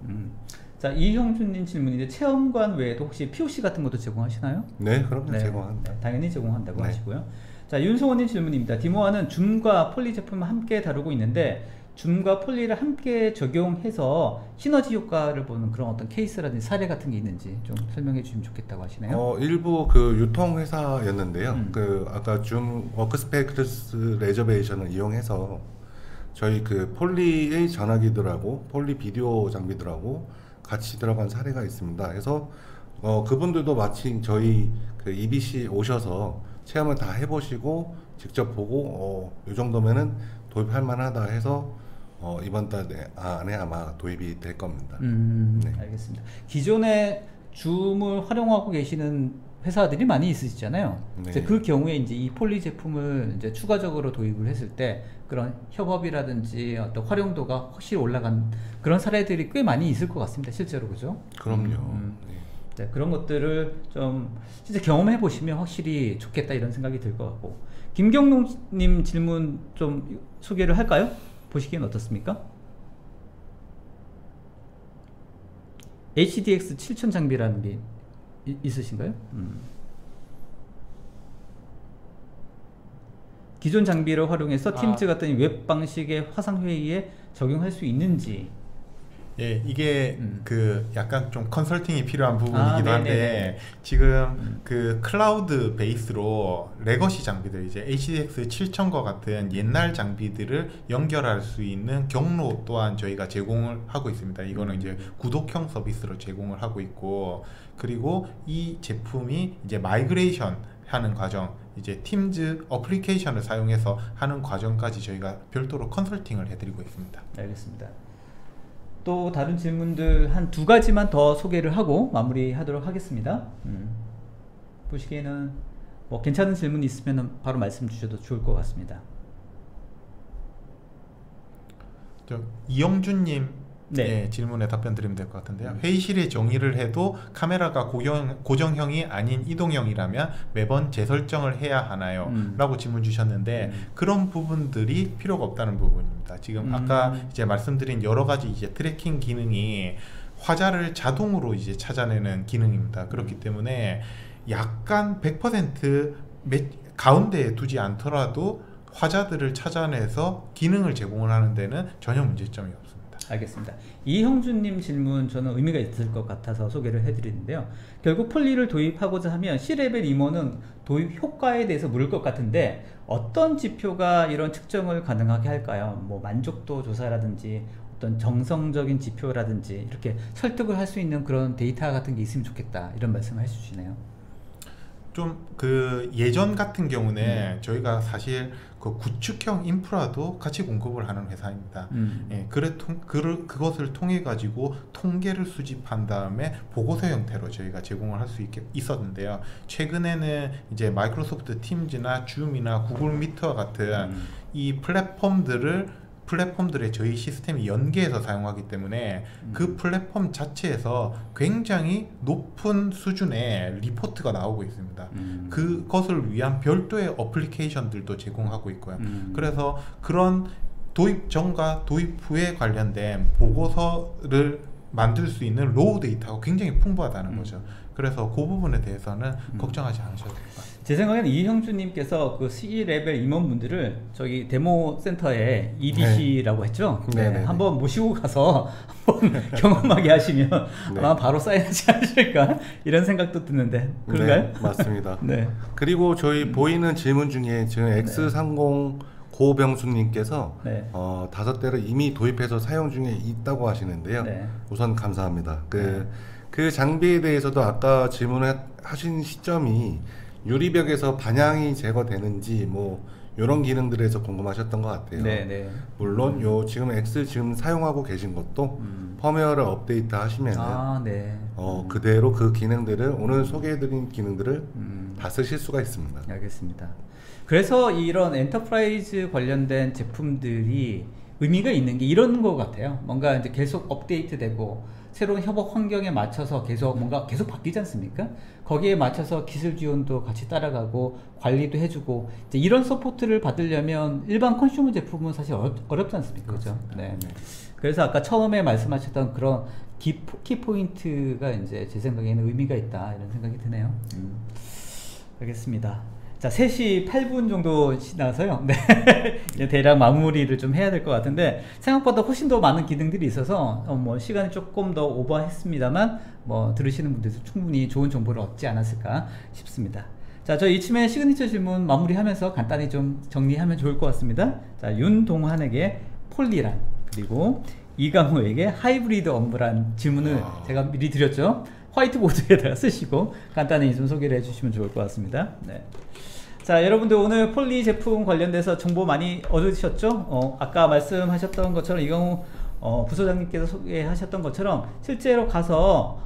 자, 이형준님 질문인데 체험관 외에도 혹시 POC 같은 것도 제공하시나요? 네, 그럼요. 네, 제공합니다. 네, 당연히 제공한다고 네. 하시고요. 자, 윤성원님 질문입니다. 디모아는 줌과 폴리 제품을 함께 다루고 있는데 줌과 폴리를 함께 적용해서 시너지 효과를 보는 그런 어떤 케이스라든지 사례 같은 게 있는지 좀 설명해 주시면 좋겠다고 하시네요. 일부 그 유통 회사였는데요. 그 아까 줌 워크스페이스 레저베이션을 이용해서 저희 그 폴리의 전화기들하고 폴리 비디오 장비들하고 같이 들어간 사례가 있습니다. 그래서 그분들도 마침 저희 그 EBC 오셔서 체험을 다 해보시고 직접 보고 이 정도면은 도입할 만하다 해서 이번 달 안에 아마 도입이 될 겁니다. 네. 알겠습니다. 기존에 줌을 활용하고 계시는 회사들이 많이 있으시잖아요. 네. 그 경우에 이제 이 폴리 제품을 이제 추가적으로 도입을 했을 때 그런 협업이라든지 어떤 활용도가 확실히 올라간 그런 사례들이 꽤 많이 있을 것 같습니다. 실제로 그죠? 그럼요. 네. 네, 그런 것들을 좀 진짜 경험해 보시면 확실히 좋겠다 이런 생각이 들 것 같고, 김경록님 질문 좀 소개를 할까요? 보시기엔 어떻습니까? HDX 7000 장비라는 게 있으신가요? 기존 장비를 활용해서 팀즈 같은 웹 방식의 화상 회의에 적용할 수 있는지. 예, 이게 그 약간 좀 컨설팅이 필요한 부분이기도 한데 지금 그 클라우드 베이스로 레거시 장비들 이제 HDX 7000과 같은 옛날 장비들을 연결할 수 있는 경로 또한 저희가 제공을 하고 있습니다. 이거는 이제 구독형 서비스로 제공을 하고 있고, 그리고 이 제품이 이제 마이그레이션 하는 과정, 이제 팀즈 어플리케이션을 사용해서 하는 과정까지 저희가 별도로 컨설팅을 해드리고 있습니다. 알겠습니다. 또 다른 질문들 한 두 가지만 더 소개를 하고 마무리하도록 하겠습니다. 보시기에는 뭐 괜찮은 질문이 있으면 바로 말씀 주셔도 좋을 것 같습니다. 이영준님 네, 질문에 답변 드리면 될 것 같은데요. 회의실에 정의를 해도 카메라가 고정형이 아닌 이동형이라면 매번 재설정을 해야 하나요? 라고 질문 주셨는데 그런 부분들이 필요가 없다는 부분입니다. 지금 아까 이제 말씀드린 여러 가지 이제 트래킹 기능이 화자를 자동으로 이제 찾아내는 기능입니다. 그렇기 때문에 약간 100% 가운데에 두지 않더라도 화자들을 찾아내서 기능을 제공을 하는 데는 전혀 문제점이 없습니다. 알겠습니다. 이형준님 질문 저는 의미가 있을 것 같아서 소개를 해드리는데요. 결국 폴리를 도입하고자 하면 C레벨 임원은 도입 효과에 대해서 물을 것 같은데 어떤 지표가 이런 측정을 가능하게 할까요? 뭐 만족도 조사라든지 어떤 정성적인 지표라든지 이렇게 설득을 할 수 있는 그런 데이터 같은 게 있으면 좋겠다 이런 말씀을 해주시네요. 좀 그 예전 같은 경우는 저희가 사실 그 구축형 인프라도 같이 공급을 하는 회사입니다. 예, 그것을 통해 가지고 통계를 수집한 다음에 보고서 형태로 저희가 제공을 할 수 있었는데요. 최근에는 이제 마이크로소프트 팀즈나 줌이나 구글 미트와 같은 이 플랫폼들의 저희 시스템이 연계해서 사용하기 때문에 그 플랫폼 자체에서 굉장히 높은 수준의 리포트가 나오고 있습니다. 그것을 위한 별도의 어플리케이션들도 제공하고 있고요. 그래서 그런 도입 전과 도입 후에 관련된 보고서를 만들 수 있는 로우 데이터가 굉장히 풍부하다는 거죠. 그래서 그 부분에 대해서는 걱정하지 않으셔도 될 것 같습니다. 제 생각에는 이형준님께서 그 C레벨 임원분들을 저기 데모 센터에 EBC라고 했죠? 네, 한번 모시고 가서 한번 경험하게 하시면 아마 바로 사인하지 않으실까 이런 생각도 드는데 그런가요? 네, 맞습니다. 네. 그리고 저희 보이는 질문 중에 지금 X30 고병수님께서 5대를 이미 도입해서 사용 중에 있다고 하시는데요. 우선 감사합니다. 그 장비에 대해서도 아까 질문을 하신 시점이 유리벽에서 반향이 제거되는지 뭐 이런 기능들에서 궁금하셨던 것 같아요. 물론 요 지금 지금 사용하고 계신 것도 펌웨어를 업데이트 하시면은 그대로 그 기능들을 오늘 소개해드린 기능들을 다 쓰실 수가 있습니다. 알겠습니다. 그래서 이런 엔터프라이즈 관련된 제품들이 의미가 있는 게 이런 거 같아요. 뭔가 이제 계속 업데이트되고 새로운 협업 환경에 맞춰서 뭔가 계속 바뀌지 않습니까? 거기에 맞춰서 기술 지원도 같이 따라가고 관리도 해주고 이제 이런 서포트를 받으려면 일반 컨슈머 제품은 사실 어렵지 않습니까? 그렇죠? 네. 그래서 아까 처음에 말씀하셨던 그런 키포인트가 이제 제 생각에는 의미가 있다 이런 생각이 드네요. 알겠습니다. 자, 3시 8분 정도 지나서요. 네. 이제 대략 마무리를 좀 해야 될 것 같은데, 생각보다 훨씬 더 많은 기능들이 있어서, 뭐, 시간이 조금 더 오버했습니다만, 뭐, 들으시는 분들도 충분히 좋은 정보를 얻지 않았을까 싶습니다. 자, 저 이쯤에 시그니처 질문 마무리하면서 간단히 좀 정리하면 좋을 것 같습니다. 자, 윤동환에게 폴리란, 그리고 이강호에게 하이브리드 업무란 질문을 제가 미리 드렸죠. 화이트보드에다가 쓰시고 간단히 좀 소개를 해주시면 좋을 것 같습니다. 네. 자, 여러분들 오늘 폴리 제품 관련돼서 정보 많이 얻으셨죠? 아까 말씀하셨던 것처럼 이강호 부소장님께서 소개하셨던 것처럼 실제로 가서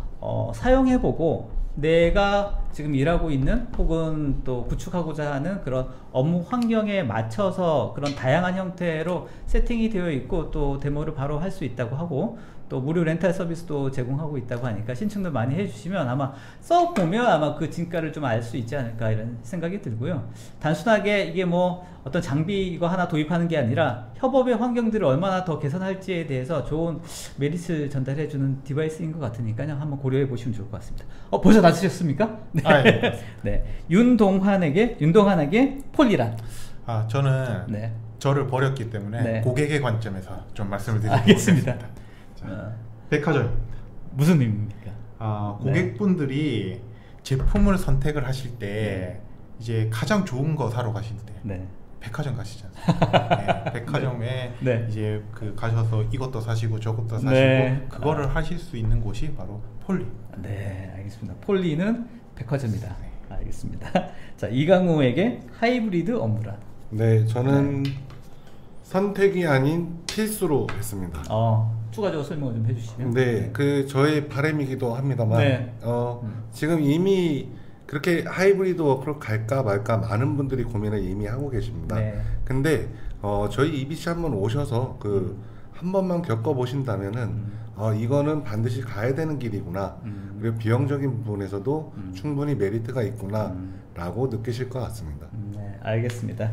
사용해보고 내가 지금 일하고 있는 혹은 또 구축하고자 하는 그런 업무 환경에 맞춰서 그런 다양한 형태로 세팅이 되어 있고 또 데모를 바로 할 수 있다고 하고 또 무료 렌탈 서비스도 제공하고 있다고 하니까 신청도 많이 해주시면 아마 써보면 아마 그 진가를 좀 알 수 있지 않을까 이런 생각이 들고요. 단순하게 이게 뭐 어떤 장비 이거 하나 도입하는 게 아니라 협업의 환경들을 얼마나 더 개선할지에 대해서 좋은 메리트를 전달해주는 디바이스인 것 같으니까요. 한번 고려해 보시면 좋을 것 같습니다. 벌써 다 쓰셨습니까? 네. 네. 네. 윤동환에게 폴리란. 저는 네. 저를 버렸기 때문에 네. 고객의 관점에서 좀 말씀을 드리도록 알겠습니다. 하겠습니다. 백화점입니다. 무슨 의미입니까? 고객분들이 제품을 선택을 하실 때 이제 가장 좋은 거 사러 가시는데 네. 백화점 가시지 않습니까? 네, 백화점에 네. 이제 가셔서 이것도 사시고 저것도 사시고 네. 그거를 하실 수 있는 곳이 바로 폴리. 네, 알겠습니다. 폴리는 백화점이다. 네. 알겠습니다. 자, 이강호에게 하이브리드 업무란. 네, 저는 선택이 아닌 필수로 했습니다. 추가적으로 설명을 좀 해주시면. 네, 그 저의 바람이기도 합니다만, 네. 지금 이미 그렇게 하이브리드 워크로 갈까 말까 많은 분들이 고민을 이미 하고 계십니다. 네. 근데 저희 EBC 한번 오셔서 한 번만 겪어보신다면은 이거는 반드시 가야 되는 길이구나. 그리고 비용적인 부분에서도 충분히 메리트가 있구나 라고 느끼실 것 같습니다. 네, 알겠습니다.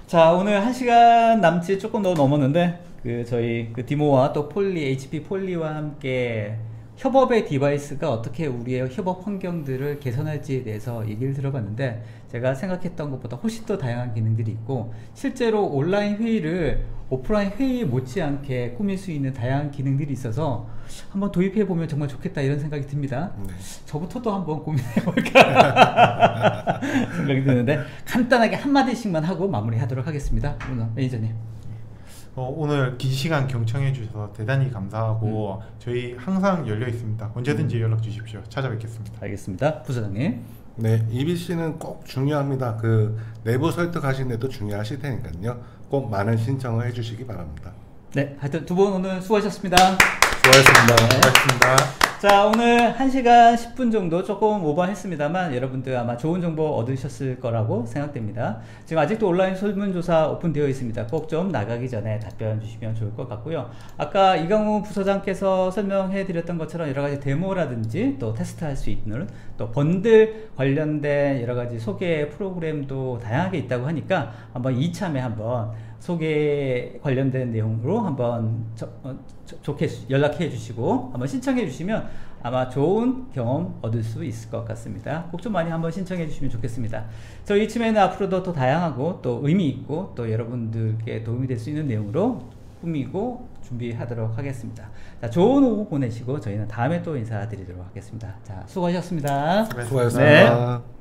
자, 오늘 1시간 남짓 조금 더 넘었는데 저희 디모와 또 HP 폴리와 함께 협업의 디바이스가 어떻게 우리의 협업 환경들을 개선할지에 대해서 얘기를 들어봤는데 제가 생각했던 것보다 훨씬 더 다양한 기능들이 있고 실제로 온라인 회의를 오프라인 회의 못지않게 꾸밀 수 있는 다양한 기능들이 있어서 한번 도입해보면 정말 좋겠다 이런 생각이 듭니다. 네. 저부터도 한번 고민해볼까 생각이 드는데 간단하게 한마디씩만 하고 마무리하도록 하겠습니다. 오늘 매니저님. 오늘 긴 시간 경청해 주셔서 대단히 감사하고 저희 항상 열려 있습니다. 언제든지 연락 주십시오. 찾아뵙겠습니다. 알겠습니다. 부사장님. 네, EBC는 꼭 중요합니다. 내부 설득하시는 데도 중요하실 테니까요. 꼭 많은 신청을 해주시기 바랍니다. 네, 하여튼 두 분 오늘 수고하셨습니다. 수고하셨습니다. 네. 고맙습니다. 자, 오늘 1시간 10분 정도 조금 오버했습니다만 여러분들 아마 좋은 정보 얻으셨을 거라고 생각됩니다. 지금 아직도 온라인 설문조사 오픈되어 있습니다. 꼭 좀 나가기 전에 답변 주시면 좋을 것 같고요. 아까 이강호 부서장께서 설명해 드렸던 것처럼 여러가지 데모라든지 또 테스트할 수 있는 또 번들 관련된 여러가지 소개 프로그램도 다양하게 있다고 하니까 한번 이참에 한번 소개 관련된 내용으로 한번 좋게 연락해 주시고 한번 신청해 주시면 아마 좋은 경험 얻을 수 있을 것 같습니다. 꼭 좀 많이 한번 신청해 주시면 좋겠습니다. 저희 이쯤에는 앞으로도 또 다양하고 또 의미 있고 또 여러분들께 도움이 될 수 있는 내용으로 꾸미고 준비하도록 하겠습니다. 자, 좋은 오후 보내시고 저희는 다음에 또 인사드리도록 하겠습니다. 자, 수고하셨습니다. 수고하셨습니다. 네.